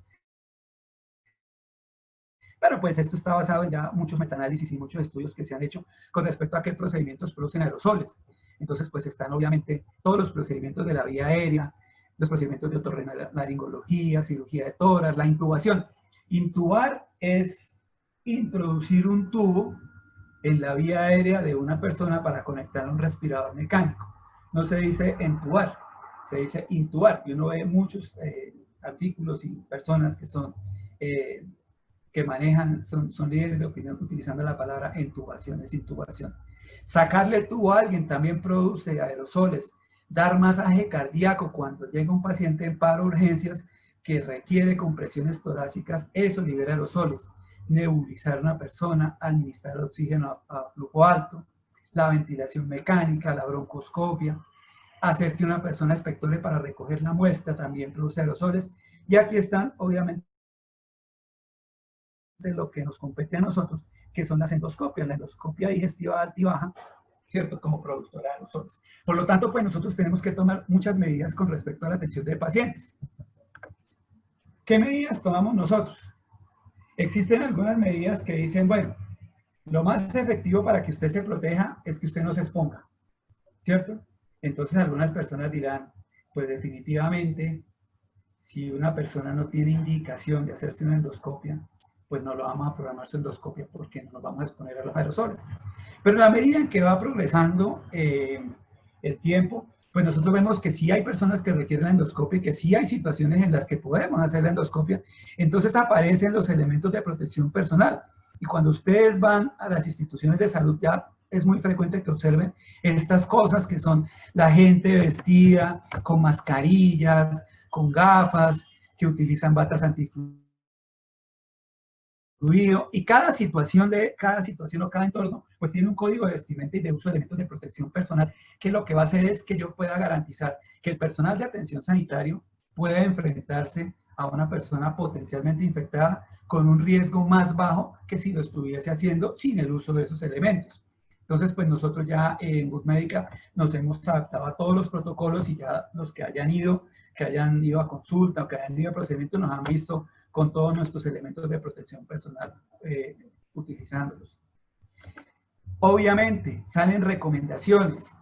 Pero pues esto está basado en ya muchos metaanálisis y muchos estudios que se han hecho con respecto a qué procedimientos producen aerosoles. Entonces pues están obviamente todos los procedimientos de la vía aérea, los procedimientos de otorrinolaringología, cirugía de tórax, la intubación. Intubar es introducir un tubo en la vía aérea de una persona para conectar a un respirador mecánico. No se dice entubar, se dice intubar. Y uno ve muchos artículos y personas que son que manejan, son líderes de opinión utilizando la palabra intubación, es intubación. Sacarle el tubo a alguien también produce aerosoles. Dar masaje cardíaco cuando llega un paciente en paro urgencias que requiere compresiones torácicas, eso libera aerosoles. Nebulizar a una persona, administrar oxígeno a flujo alto, la ventilación mecánica, la broncoscopia, hacer que una persona expectore para recoger la muestra también produce aerosoles. Y aquí están, obviamente, de lo que nos compete a nosotros, que son las endoscopias, la endoscopia digestiva alta y baja, ¿cierto? Como productora de aerosoles. Por lo tanto, pues nosotros tenemos que tomar muchas medidas con respecto a la atención de pacientes. ¿Qué medidas tomamos nosotros? Existen algunas medidas que dicen, bueno, lo más efectivo para que usted se proteja es que usted no se exponga, ¿cierto? Entonces algunas personas dirán, pues definitivamente, si una persona no tiene indicación de hacerse una endoscopia, pues no lo vamos a programar su endoscopia porque no nos vamos a exponer a los aerosoles. Pero a la medida en que va progresando el tiempo, pues nosotros vemos que sí hay personas que requieren la endoscopia y que sí hay situaciones en las que podemos hacer la endoscopia. Entonces aparecen los elementos de protección personal. Y cuando ustedes van a las instituciones de salud, ya es muy frecuente que observen estas cosas que son la gente vestida con mascarillas, con gafas, que utilizan batas antifluido, y cada situación o cada entorno pues tiene un código de vestimenta y de uso de elementos de protección personal que lo que va a hacer es que yo pueda garantizar que el personal de atención sanitario pueda enfrentarse a una persona potencialmente infectada con un riesgo más bajo que si lo estuviese haciendo sin el uso de esos elementos. Entonces, pues nosotros ya en Good Médica nos hemos adaptado a todos los protocolos y ya los que hayan ido a consulta o que hayan ido a procedimiento nos han visto con todos nuestros elementos de protección personal utilizándolos. Obviamente salen recomendaciones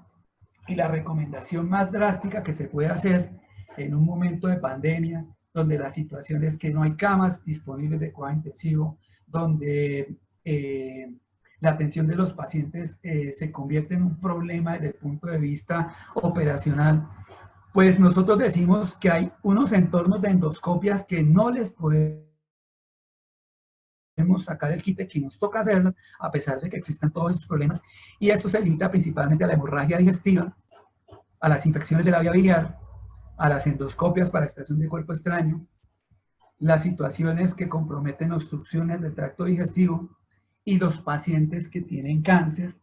y la recomendación más drástica que se puede hacer en un momento de pandemia donde la situación es que no hay camas disponibles de cuidado intensivo, donde la atención de los pacientes se convierte en un problema desde el punto de vista operacional, pues nosotros decimos que hay unos entornos de endoscopias que no les podemos sacar el quite, que nos toca hacerlas a pesar de que existan todos esos problemas, y esto se limita principalmente a la hemorragia digestiva, a las infecciones de la vía biliar, a las endoscopias para extracción de cuerpo extraño, las situaciones que comprometen obstrucciones del tracto digestivo y los pacientes que tienen cáncer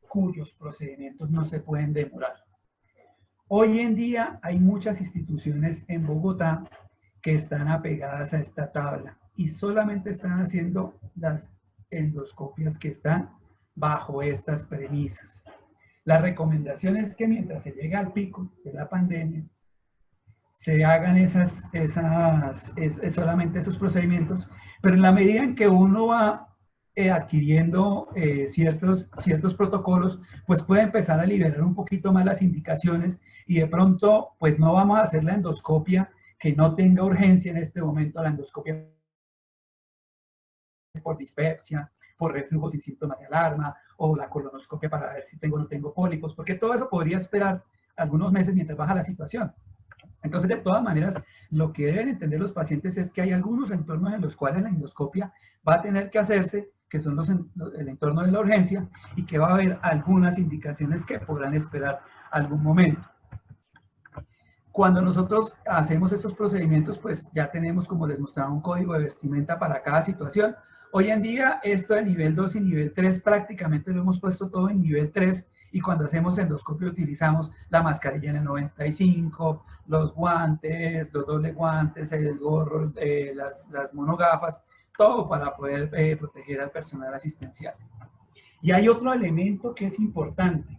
cuyos procedimientos no se pueden demorar. Hoy en día hay muchas instituciones en Bogotá que están apegadas a esta tabla y solamente están haciendo las endoscopias que están bajo estas premisas. La recomendación es que mientras se llega al pico de la pandemia, se hagan solamente esos procedimientos, pero en la medida en que uno va adquiriendo ciertos protocolos, pues puede empezar a liberar un poquito más las indicaciones y de pronto, pues no vamos a hacer la endoscopia que no tenga urgencia en este momento, la endoscopia por dispepsia, por reflujo sin síntomas de alarma, o la colonoscopia para ver si tengo o no tengo pólipos, porque todo eso podría esperar algunos meses mientras baja la situación. Entonces, de todas maneras, lo que deben entender los pacientes es que hay algunos entornos en los cuales la endoscopia va a tener que hacerse, que son el entorno de la urgencia, y que va a haber algunas indicaciones que podrán esperar algún momento. Cuando nosotros hacemos estos procedimientos, pues ya tenemos, como les mostraba, un código de vestimenta para cada situación. Hoy en día, esto de nivel 2 y nivel 3, prácticamente lo hemos puesto todo en nivel 3, y cuando hacemos endoscopio utilizamos la mascarilla en el 95, los guantes, los doble guantes, el gorro, las monogafas, todo para poder proteger al personal asistencial. Y hay otro elemento que es importante.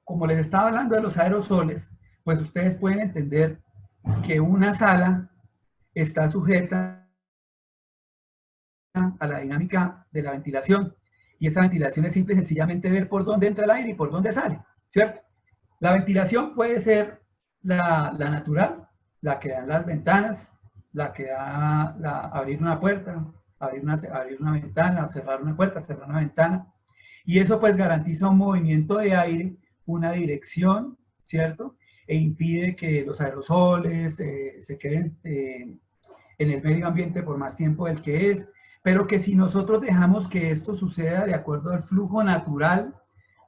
Como les estaba hablando de los aerosoles, pues ustedes pueden entender que una sala está sujeta a la dinámica de la ventilación. Y esa ventilación es simple y sencillamente ver por dónde entra el aire y por dónde sale, ¿cierto? La ventilación puede ser la natural, la que dan las ventanas, la que da abrir una puerta, abrir una ventana, cerrar una puerta, cerrar una ventana. Y eso pues garantiza un movimiento de aire, una dirección, ¿cierto? E impide que los aerosoles se queden en el medio ambiente por más tiempo del que es, pero que si nosotros dejamos que esto suceda de acuerdo al flujo natural,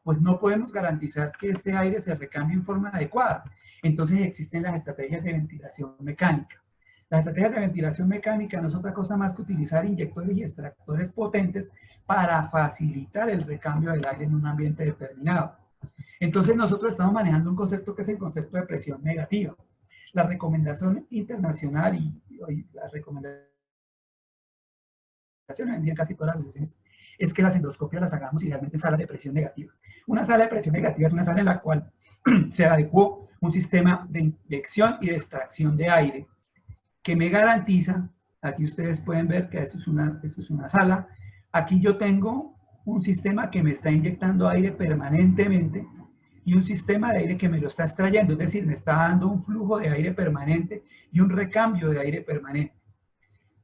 pues no podemos garantizar que este aire se recambie en forma adecuada. Entonces existen las estrategias de ventilación mecánica. Las estrategias de ventilación mecánica no es otra cosa más que utilizar inyectores y extractores potentes para facilitar el recambio del aire en un ambiente determinado. Entonces nosotros estamos manejando un concepto que es el concepto de presión negativa. La recomendación internacional y la recomendación en casi todas las asociaciones es que las endoscopias las hagamos idealmente en sala de presión negativa. Una sala de presión negativa es una sala en la cual se adecuó un sistema de inyección y de extracción de aire que me garantiza, aquí ustedes pueden ver que esto es una sala, aquí yo tengo un sistema que me está inyectando aire permanentemente y un sistema de aire que me lo está extrayendo, es decir, me está dando un flujo de aire permanente y un recambio de aire permanente.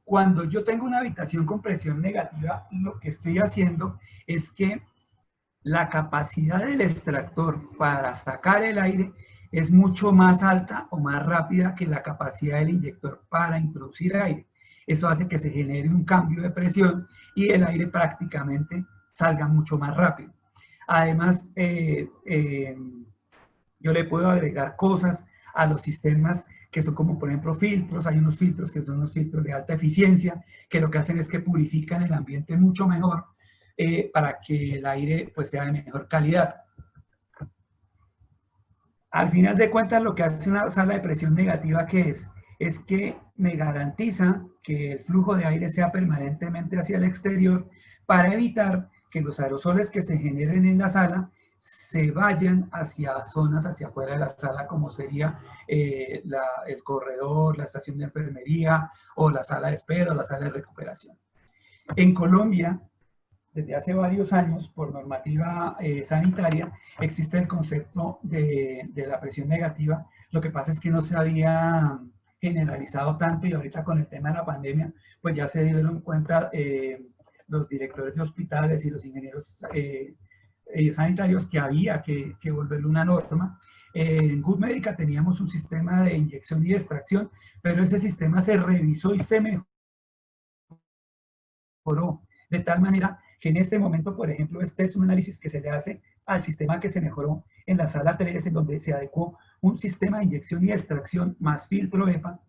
Cuando yo tengo una habitación con presión negativa, lo que estoy haciendo es que la capacidad del extractor para sacar el aire es mucho más alta o más rápida que la capacidad del inyector para introducir aire. Eso hace que se genere un cambio de presión y el aire prácticamente salga mucho más rápido. Además, yo le puedo agregar cosas a los sistemas que son como por ejemplo filtros. Hay unos filtros que son unos filtros de alta eficiencia que lo que hacen es que purifican el ambiente mucho mejor para que el aire pues sea de mejor calidad. Al final de cuentas, lo que hace una sala de presión negativa, ¿qué es? Es que me garantiza que el flujo de aire sea permanentemente hacia el exterior para evitar que los aerosoles que se generen en la sala se vayan hacia zonas hacia afuera de la sala, como sería el corredor, la estación de enfermería, o la sala de espera, o la sala de recuperación. En Colombia, desde hace varios años, por normativa sanitaria, existe el concepto de la presión negativa. Lo que pasa es que no se había generalizado tanto y ahorita con el tema de la pandemia, pues ya se dieron cuenta los directores de hospitales y los ingenieros sanitarios que había que volverlo una norma. En Good Medica teníamos un sistema de inyección y extracción, pero ese sistema se revisó y se mejoró, de tal manera que en este momento, por ejemplo, este es un análisis que se le hace al sistema que se mejoró en la sala 3, en donde se adecuó un sistema de inyección y extracción más filtro EPA,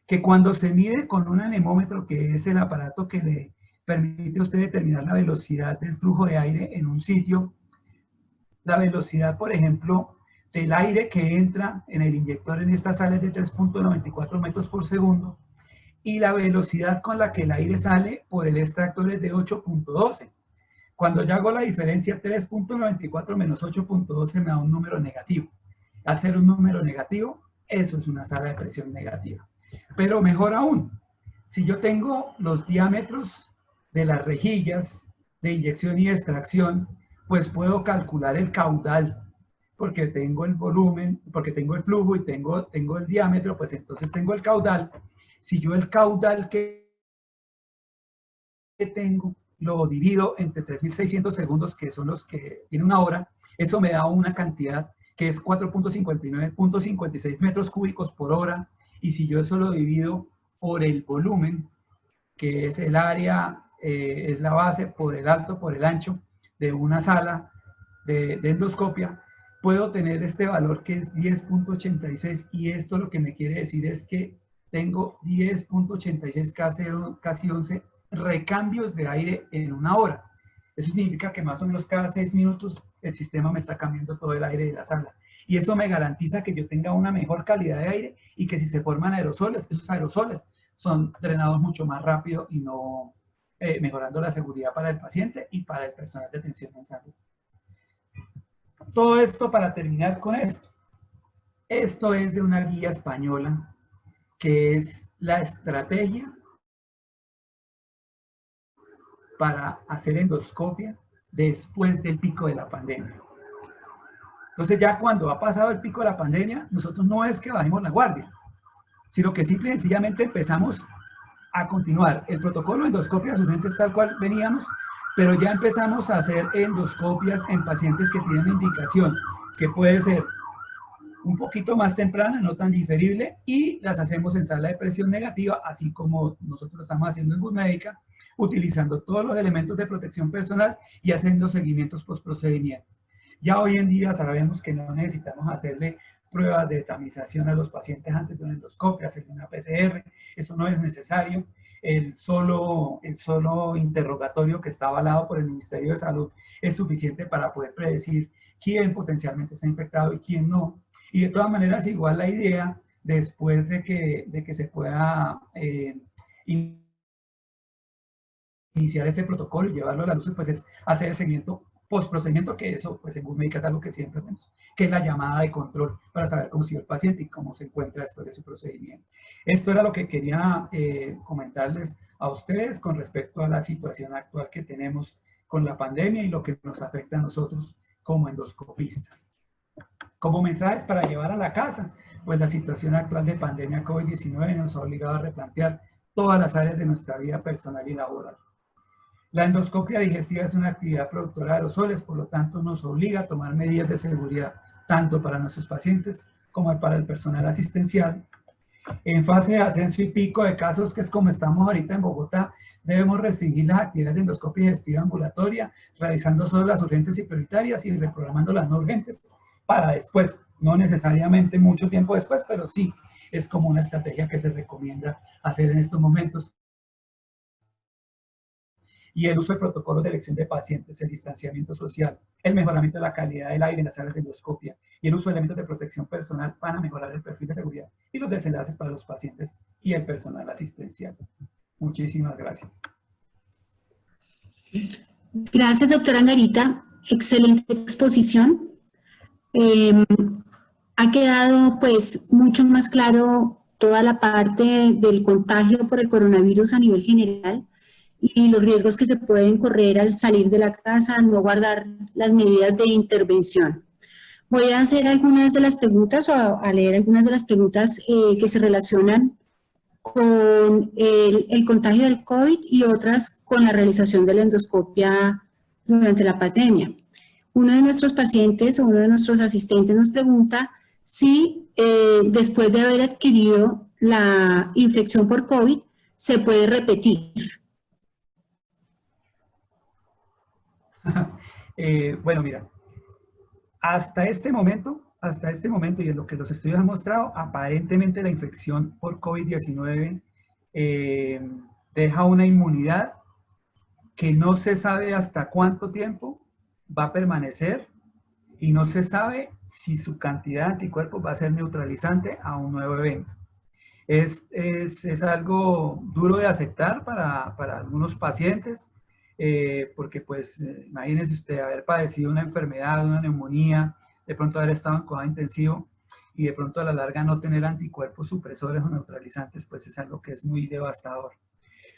que cuando se mide con un anemómetro, que es el aparato que le permite a usted determinar la velocidad del flujo de aire en un sitio, la velocidad, por ejemplo, del aire que entra en el inyector en esta sala es de 3.94 metros por segundo y la velocidad con la que el aire sale por el extractor es de 8.12. Cuando yo hago la diferencia, 3.94 menos 8.12 me da un número negativo. Al ser un número negativo, eso es una sala de presión negativa. Pero mejor aún, si yo tengo los diámetros de las rejillas de inyección y extracción, pues puedo calcular el caudal, porque tengo el volumen, porque tengo el flujo y tengo el diámetro, pues entonces tengo el caudal. Si yo el caudal que tengo lo divido entre 3.600 segundos, que son los que tiene una hora, eso me da una cantidad que es 4.59.56 metros cúbicos por hora, y si yo eso lo divido por el volumen, que es el área, es la base, por el alto, por el ancho de una sala de endoscopia, puedo tener este valor que es 10.86, y esto lo que me quiere decir es que tengo 10.86, casi 11 recambios de aire en una hora. Eso significa que más o menos cada 6 minutos el sistema me está cambiando todo el aire de la sala. Y eso me garantiza que yo tenga una mejor calidad de aire y que si se forman aerosoles, esos aerosoles son drenados mucho más rápido y no mejorando la seguridad para el paciente y para el personal de atención en salud. Todo esto para terminar con esto. Esto es de una guía española que es la estrategia para hacer endoscopia después del pico de la pandemia. Entonces ya cuando ha pasado el pico de la pandemia, nosotros no es que bajemos la guardia, sino que simple y sencillamente empezamos a continuar el protocolo de endoscopias urgentes tal cual veníamos, pero ya empezamos a hacer endoscopias en pacientes que tienen indicación, que puede ser un poquito más temprana, no tan diferible, y las hacemos en sala de presión negativa, así como nosotros lo estamos haciendo en Busmédica, utilizando todos los elementos de protección personal y haciendo seguimientos post-procedimiento. Ya hoy en día sabemos que no necesitamos hacerle pruebas de tamización a los pacientes antes de una endoscopia, hacerle una PCR, eso no es necesario. El solo interrogatorio que está avalado por el Ministerio de Salud es suficiente para poder predecir quién potencialmente está infectado y quién no. Y de todas maneras, igual la idea, después de que se pueda iniciar este protocolo y llevarlo a la luz, pues es hacer el seguimiento post-procedimiento, que eso, pues en Busmédica es algo que siempre hacemos, que es la llamada de control para saber cómo sigue el paciente y cómo se encuentra después de su procedimiento. Esto era lo que quería comentarles a ustedes con respecto a la situación actual que tenemos con la pandemia y lo que nos afecta a nosotros como endoscopistas. Como mensajes para llevar a la casa, pues la situación actual de pandemia COVID-19 nos ha obligado a replantear todas las áreas de nuestra vida personal y laboral. La endoscopia digestiva es una actividad productora de aerosoles, por lo tanto nos obliga a tomar medidas de seguridad tanto para nuestros pacientes como para el personal asistencial. En fase de ascenso y pico de casos, que es como estamos ahorita en Bogotá, debemos restringir las actividades de endoscopia digestiva ambulatoria, realizando solo las urgentes y prioritarias y reprogramando las no urgentes para después, no necesariamente mucho tiempo después, pero sí es como una estrategia que se recomienda hacer en estos momentos. Y el uso de protocolos de elección de pacientes, el distanciamiento social, el mejoramiento de la calidad del aire en las salas de endoscopia y el uso de elementos de protección personal para mejorar el perfil de seguridad y los desenlaces para los pacientes y el personal asistencial. Muchísimas gracias. Gracias, doctora Angarita. Excelente exposición. Ha quedado pues mucho más claro toda la parte del contagio por el coronavirus a nivel general y los riesgos que se pueden correr al salir de la casa, al no guardar las medidas de intervención. Voy a hacer algunas de las preguntas o a leer algunas de las preguntas que se relacionan con el contagio del COVID y otras con la realización de la endoscopia durante la pandemia. Uno de nuestros pacientes o uno de nuestros asistentes nos pregunta si después de haber adquirido la infección por COVID se puede repetir. Bueno, mira, hasta este momento y en lo que los estudios han mostrado, aparentemente la infección por COVID-19 deja una inmunidad que no se sabe hasta cuánto tiempo va a permanecer y no se sabe si su cantidad de anticuerpos va a ser neutralizante a un nuevo evento. Es algo duro de aceptar para algunos pacientes, porque pues imagínense usted haber padecido una enfermedad, una neumonía, de pronto haber estado en cuidado intensivo y de pronto a la larga no tener anticuerpos supresores o neutralizantes, pues es algo que es muy devastador.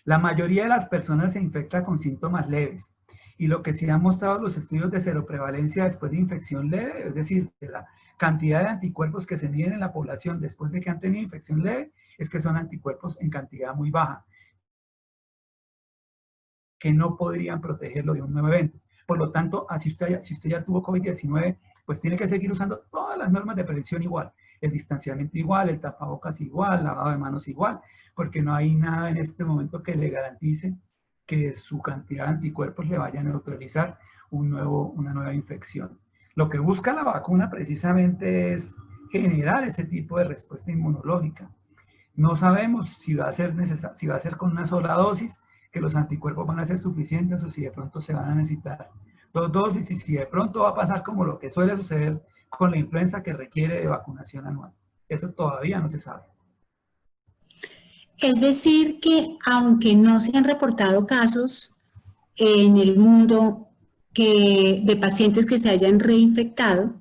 La mayoría de las personas se infecta con síntomas leves. Y lo que sí han mostrado los estudios de seroprevalencia después de infección leve, es decir, de la cantidad de anticuerpos que se miden en la población después de que han tenido infección leve, es que son anticuerpos en cantidad muy baja, que no podrían protegerlo de un nuevo evento. Por lo tanto, si usted ya tuvo COVID-19, pues tiene que seguir usando todas las normas de prevención igual. El distanciamiento igual, el tapabocas igual, lavado de manos igual, porque no hay nada en este momento que le garantice que su cantidad de anticuerpos le vaya a neutralizar una nueva infección. Lo que busca la vacuna precisamente es generar ese tipo de respuesta inmunológica. No sabemos si va a ser con una sola dosis, que los anticuerpos van a ser suficientes o si de pronto se van a necesitar 2 dosis y si de pronto va a pasar como lo que suele suceder con la influenza que requiere de vacunación anual. Eso todavía no se sabe. Es decir que aunque no se han reportado casos en el mundo de pacientes que se hayan reinfectado,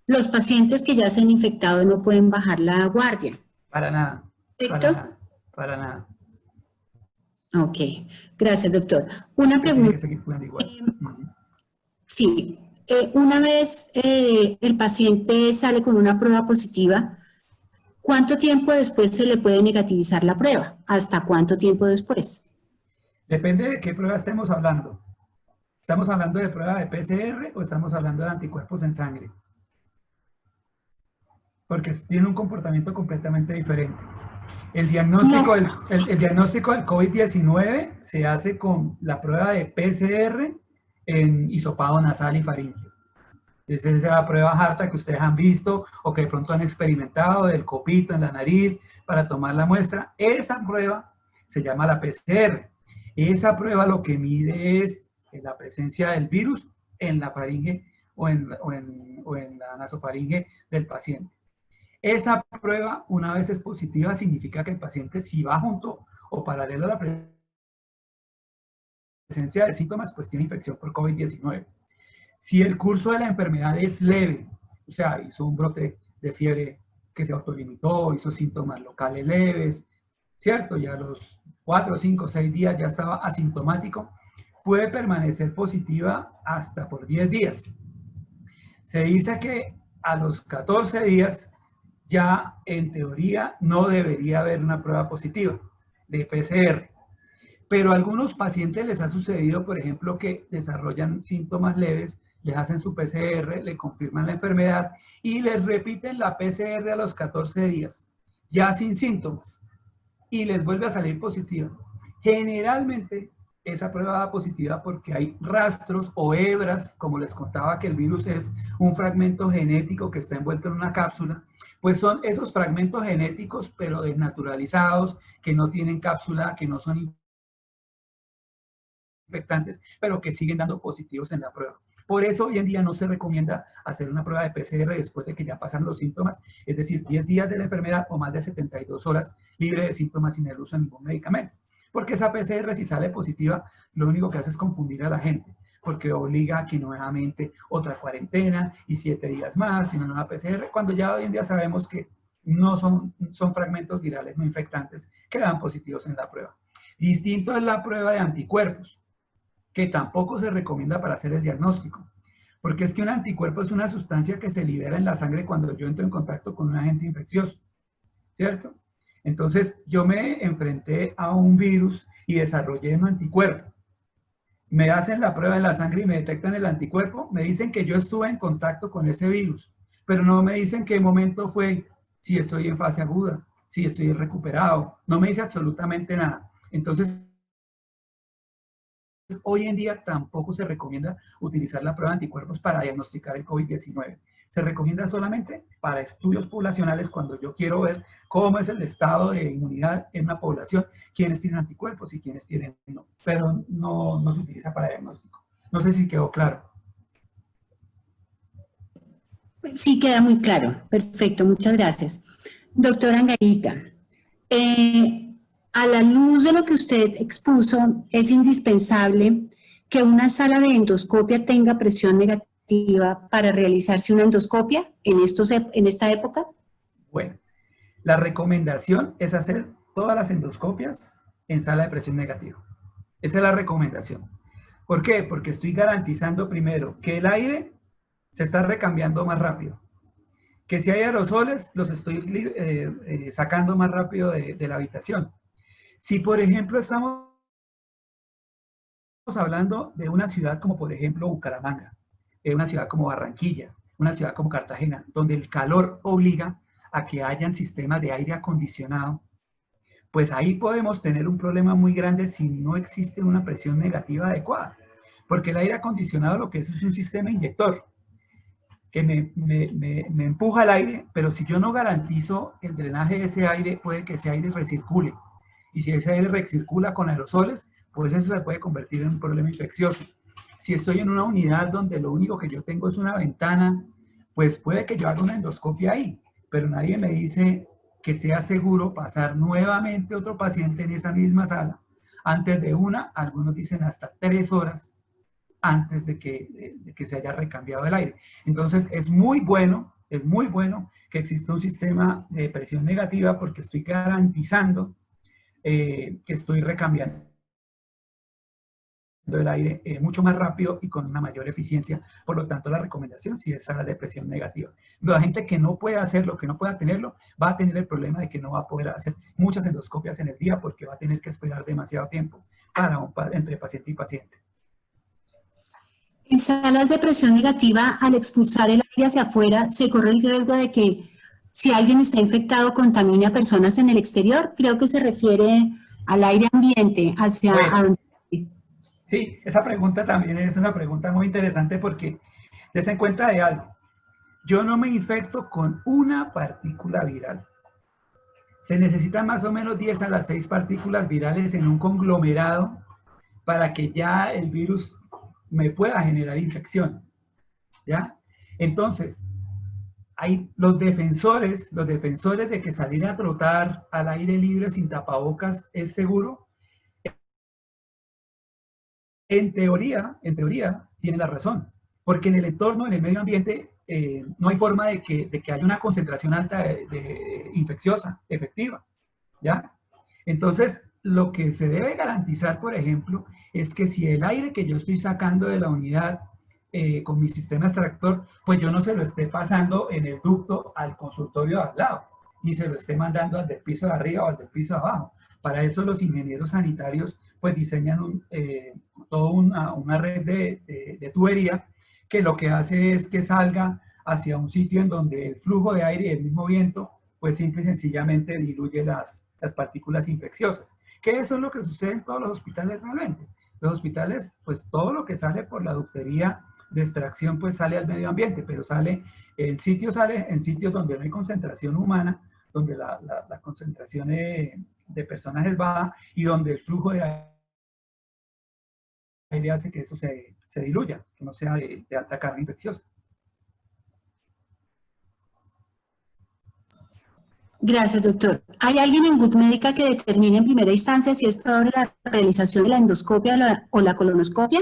los pacientes que ya se han infectado no pueden bajar la guardia. Para nada. ¿Correcto? Para nada. Ok, gracias, doctor. Una pregunta. Sí, una vez el paciente sale con una prueba positiva, ¿cuánto tiempo después se le puede negativizar la prueba? ¿Hasta cuánto tiempo después? Depende de qué prueba estemos hablando. ¿Estamos hablando de prueba de PCR o estamos hablando de anticuerpos en sangre? Porque tiene un comportamiento completamente diferente. El diagnóstico del COVID-19 se hace con la prueba de PCR en hisopado nasal y faríngeo. Es esa prueba harta que ustedes han visto o que de pronto han experimentado del copito en la nariz para tomar la muestra. Esa prueba se llama la PCR. Esa prueba lo que mide es la presencia del virus en la faringe o en la nasofaringe del paciente. Esa prueba, una vez es positiva, significa que el paciente, si va junto o paralelo a la presencia de síntomas, pues tiene infección por COVID-19. Si el curso de la enfermedad es leve, o sea, hizo un brote de fiebre que se autolimitó, hizo síntomas locales leves, ¿cierto? Ya a los 4, 5, 6 días ya estaba asintomático, puede permanecer positiva hasta por 10 días. Se dice que a los 14 días ya en teoría no debería haber una prueba positiva de PCR. Pero a algunos pacientes les ha sucedido, por ejemplo, que desarrollan síntomas leves, les hacen su PCR, le confirman la enfermedad y les repiten la PCR a los 14 días, ya sin síntomas, y les vuelve a salir positiva. Generalmente esa prueba da positiva porque hay rastros o hebras, como les contaba que el virus es un fragmento genético que está envuelto en una cápsula, pues son esos fragmentos genéticos pero desnaturalizados, que no tienen cápsula, que no son infectantes, pero que siguen dando positivos en la prueba. Por eso hoy en día no se recomienda hacer una prueba de PCR después de que ya pasan los síntomas, es decir, 10 días de la enfermedad o más de 72 horas libre de síntomas sin el uso de ningún medicamento. Porque esa PCR, si sale positiva, lo único que hace es confundir a la gente, porque obliga a que nuevamente otra cuarentena y 7 días más y una nueva PCR, cuando ya hoy en día sabemos que no son fragmentos virales no infectantes que dan positivos en la prueba. Distinto es la prueba de anticuerpos, que tampoco se recomienda para hacer el diagnóstico, porque es que un anticuerpo es una sustancia que se libera en la sangre cuando yo entro en contacto con un agente infeccioso, ¿cierto? Entonces yo me enfrenté a un virus y desarrollé un anticuerpo. Me hacen la prueba de la sangre y me detectan el anticuerpo, me dicen que yo estuve en contacto con ese virus, pero no me dicen qué momento fue, si estoy en fase aguda, si estoy recuperado, no me dice absolutamente nada. Entonces, hoy en día tampoco se recomienda utilizar la prueba de anticuerpos para diagnosticar el COVID-19. Se recomienda solamente para estudios poblacionales cuando yo quiero ver cómo es el estado de inmunidad en una población, quiénes tienen anticuerpos y quiénes tienen no, pero no se utiliza para diagnóstico. No sé si quedó claro. Sí, queda muy claro. Perfecto, muchas gracias. Doctora Angarita, a la luz de lo que usted expuso, es indispensable que una sala de endoscopia tenga presión negativa para realizarse una endoscopia en esta época. Bueno, la recomendación es hacer todas las endoscopias en sala de presión negativa. Esa es la recomendación. ¿Por qué? Porque estoy garantizando primero que el aire se está recambiando más rápido, que si hay aerosoles los estoy sacando más rápido de la habitación. Si por ejemplo estamos hablando de una ciudad como por ejemplo Bucaramanga, una ciudad como Barranquilla, una ciudad como Cartagena, donde el calor obliga a que hayan sistemas de aire acondicionado, pues ahí podemos tener un problema muy grande si no existe una presión negativa adecuada. Porque el aire acondicionado lo que es un sistema inyector que me empuja el aire, pero si yo no garantizo el drenaje de ese aire, puede que ese aire recircule. Y si ese aire recircula con aerosoles, pues eso se puede convertir en un problema infeccioso. Si estoy en una unidad donde lo único que yo tengo es una ventana, pues puede que yo haga una endoscopia ahí, pero nadie me dice que sea seguro pasar nuevamente otro paciente en esa misma sala antes de algunos dicen hasta 3 horas antes de que se haya recambiado el aire. Entonces es muy bueno que exista un sistema de presión negativa porque estoy garantizando que estoy recambiando el aire mucho más rápido y con una mayor eficiencia. Por lo tanto, la recomendación sí es sala de presión negativa. La gente que no pueda hacerlo, que no pueda tenerlo, va a tener el problema de que no va a poder hacer muchas endoscopias en el día porque va a tener que esperar demasiado tiempo entre paciente y paciente. En salas de presión negativa, al expulsar el aire hacia afuera, se corre el riesgo de que si alguien está infectado, contamine a personas en el exterior. Creo que se refiere al aire ambiente, hacia... Bueno, sí, esa pregunta también es una pregunta muy interesante porque des en cuenta de algo. Yo no me infecto con una partícula viral. Se necesitan más o menos 10 a las 6 partículas virales en un conglomerado para que ya el virus me pueda generar infección, ¿ya? Entonces, hay los defensores de que salir a trotar al aire libre sin tapabocas es seguro. En teoría, tiene la razón, porque en el entorno, en el medio ambiente, no hay forma de que haya una concentración alta de infecciosa, efectiva, ¿ya? Entonces, lo que se debe garantizar, por ejemplo, es que si el aire que yo estoy sacando de la unidad con mi sistema extractor, pues yo no se lo esté pasando en el ducto al consultorio de al lado, ni se lo esté mandando al del piso de arriba o al del piso de abajo. Para eso los ingenieros sanitarios pues diseñan toda una red de tubería que lo que hace es que salga hacia un sitio en donde el flujo de aire y el mismo viento pues simple y sencillamente diluye las partículas infecciosas. Que eso es lo que sucede en todos los hospitales realmente. Los hospitales, pues todo lo que sale por la ductería de extracción pues sale al medio ambiente, pero sale en sitios donde no hay concentración humana, donde la concentración de personas es baja y donde el flujo de aire hace que eso se diluya, que no sea de alta carga infecciosa. Gracias, doctor. ¿Hay alguien en Good Médica que determine en primera instancia si es probable la realización de la endoscopia o la colonoscopia?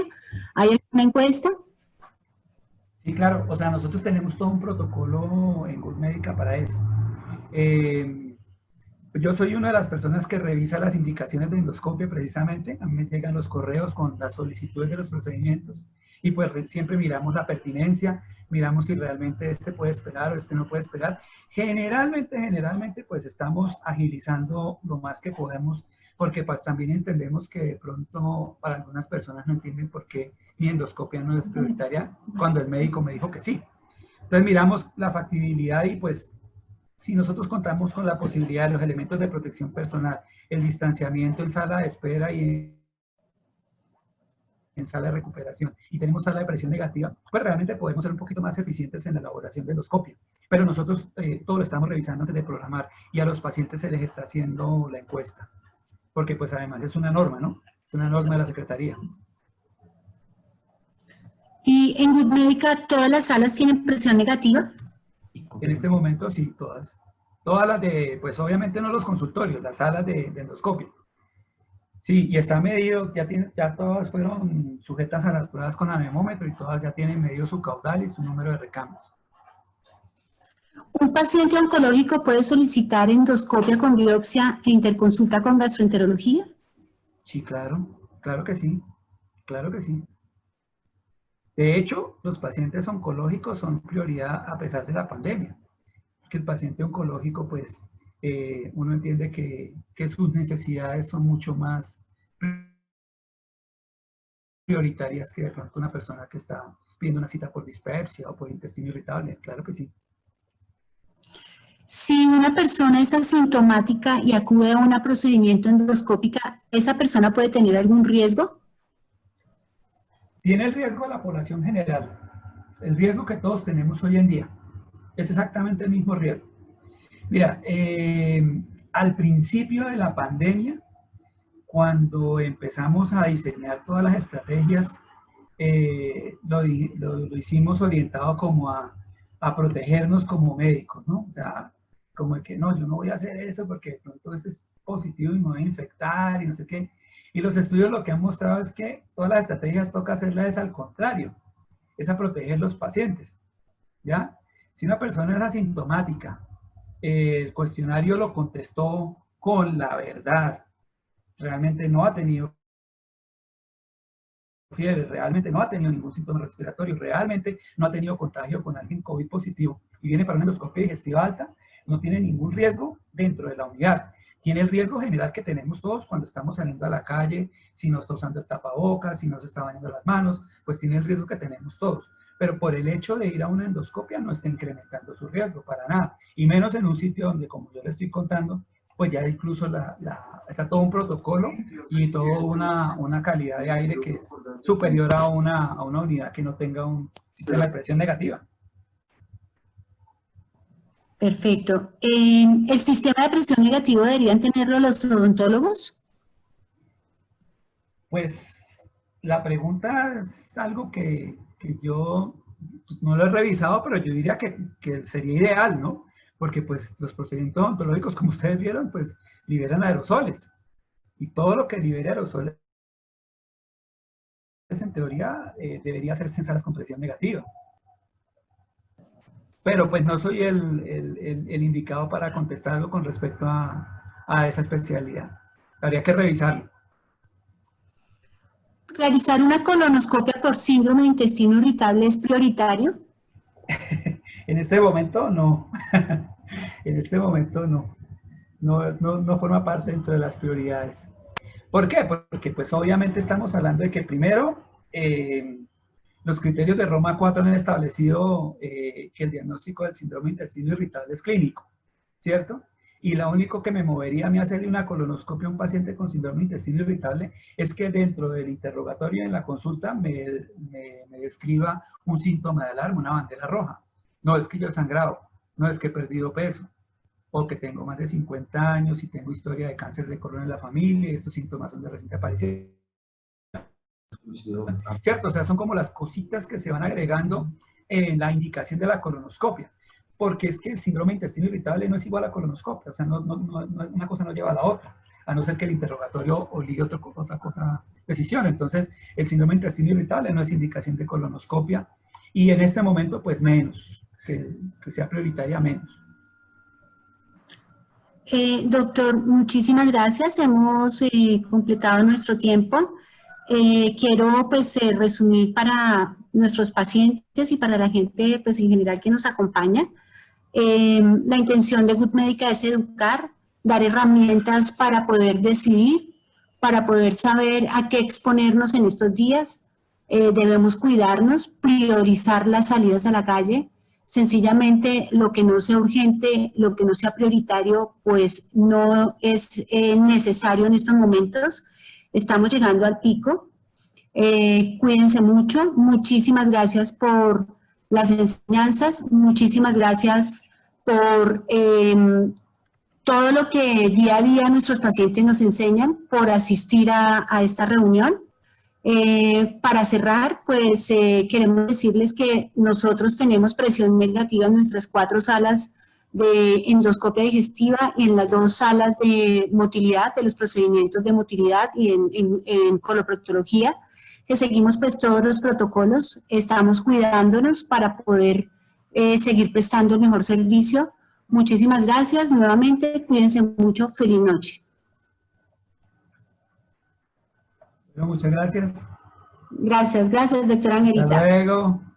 ¿Hay alguna encuesta? Sí, claro. O sea, nosotros tenemos todo un protocolo en Good Médica para eso. Yo soy una de las personas que revisa las indicaciones de endoscopia precisamente. A mí me llegan los correos con las solicitudes de los procedimientos y pues siempre miramos la pertinencia, miramos si realmente este puede esperar o este no puede esperar. Generalmente pues estamos agilizando lo más que podemos porque pues también entendemos que de pronto para algunas personas no entienden por qué mi endoscopia no es prioritaria cuando el médico me dijo que sí. Entonces miramos la factibilidad y pues si nosotros contamos con la posibilidad de los elementos de protección personal, el distanciamiento en sala de espera y en sala de recuperación, y tenemos sala de presión negativa, pues realmente podemos ser un poquito más eficientes en la elaboración de endoscopia. Pero nosotros todo lo estamos revisando antes de programar y a los pacientes se les está haciendo la encuesta, porque pues además es una norma, ¿no? Es una norma de la Secretaría. ¿Y en Good Médica todas las salas tienen presión negativa? En este momento sí, todas las de, pues obviamente no los consultorios, las salas de endoscopia. Sí, y está medido, ya todas fueron sujetas a las pruebas con anemómetro y todas ya tienen medido su caudal y su número de recambios. ¿Un paciente oncológico puede solicitar endoscopia con biopsia e interconsulta con gastroenterología? Sí, claro que sí, claro que sí. De hecho, los pacientes oncológicos son prioridad a pesar de la pandemia. Que el paciente oncológico, pues, uno entiende que sus necesidades son mucho más prioritarias que de pronto una persona que está pidiendo una cita por dispepsia o por intestino irritable. Claro que sí. Si una persona es asintomática y acude a un procedimiento endoscópica, ¿esa persona puede tener algún riesgo? Tiene el riesgo de la población general, el riesgo que todos tenemos hoy en día. Es exactamente el mismo riesgo. Mira, al principio de la pandemia, cuando empezamos a diseñar todas las estrategias, lo hicimos orientado como a protegernos como médicos, ¿no? O sea, como de que no, yo no voy a hacer eso porque de pronto eso es positivo y me voy a infectar y no sé qué. Y los estudios lo que han mostrado es que todas las estrategias toca hacerlas al contrario, es a proteger los pacientes, ¿ya? Si una persona es asintomática, el cuestionario lo contestó con la verdad, realmente no ha tenido fiebre, realmente no ha tenido ningún síntoma respiratorio, realmente no ha tenido contagio con alguien COVID positivo y viene para una endoscopia digestiva alta, no tiene ningún riesgo dentro de la unidad. Tiene el riesgo general que tenemos todos cuando estamos saliendo a la calle, si no está usando el tapabocas, si no se está bañando las manos, pues tiene el riesgo que tenemos todos. Pero por el hecho de ir a una endoscopia no está incrementando su riesgo para nada. Y menos en un sitio donde, como yo le estoy contando, pues ya incluso está todo un protocolo y toda una calidad de aire que es superior a una unidad que no tenga un sistema de presión negativa. Perfecto. ¿El sistema de presión negativo deberían tenerlo los odontólogos? Pues la pregunta es algo que yo no lo he revisado, pero yo diría que sería ideal, ¿no? Porque pues los procedimientos odontológicos, como ustedes vieron, pues liberan aerosoles. Y todo lo que libere aerosoles, en teoría, debería hacerse en salas con presión negativa. Pero pues no soy el indicado para contestarlo con respecto a esa especialidad. Habría que revisarlo. ¿Realizar una colonoscopia por síndrome de intestino irritable es prioritario? En este momento no. En este momento no. No forma parte dentro de las prioridades. ¿Por qué? Porque pues obviamente estamos hablando de que primero los criterios de Roma 4 han establecido que el diagnóstico del síndrome de intestino irritable es clínico, ¿cierto? Y lo único que me movería a mí hacerle una colonoscopia a un paciente con síndrome de intestino irritable es que dentro del interrogatorio en la consulta me describa un síntoma de alarma, una bandera roja. No es que yo he sangrado, no es que he perdido peso, o que tengo más de 50 años y tengo historia de cáncer de colon en la familia y estos síntomas son de reciente aparición. ¿Cierto? O sea, son como las cositas que se van agregando en la indicación de la colonoscopia. Porque es que el síndrome de intestino irritable no es igual a colonoscopia. O sea, una cosa no lleva a la otra, a no ser que el interrogatorio obligue otra decisión. Entonces, el síndrome de intestino irritable no es indicación de colonoscopia. Y en este momento, pues menos, que sea prioritaria menos. Doctor, muchísimas gracias. Hemos completado nuestro tiempo. Quiero pues resumir para nuestros pacientes y para la gente pues en general que nos acompaña. La intención de Good Médica es educar, dar herramientas para poder decidir, para poder saber a qué exponernos en estos días. Debemos cuidarnos, priorizar las salidas a la calle. Sencillamente lo que no sea urgente, lo que no sea prioritario, pues no es necesario en estos momentos. Estamos llegando al pico. Cuídense mucho. Muchísimas gracias por las enseñanzas. Muchísimas gracias por todo lo que día a día nuestros pacientes nos enseñan, por asistir a esta reunión. Para cerrar, pues queremos decirles que nosotros tenemos presión negativa en nuestras 4 salas de endoscopia digestiva y en las 2 salas de motilidad, de los procedimientos de motilidad y en coloproctología, que seguimos pues todos los protocolos, estamos cuidándonos para poder seguir prestando el mejor servicio. Muchísimas gracias nuevamente, cuídense mucho, feliz noche. Bueno, muchas gracias. Gracias, doctora Angelita. Hasta luego.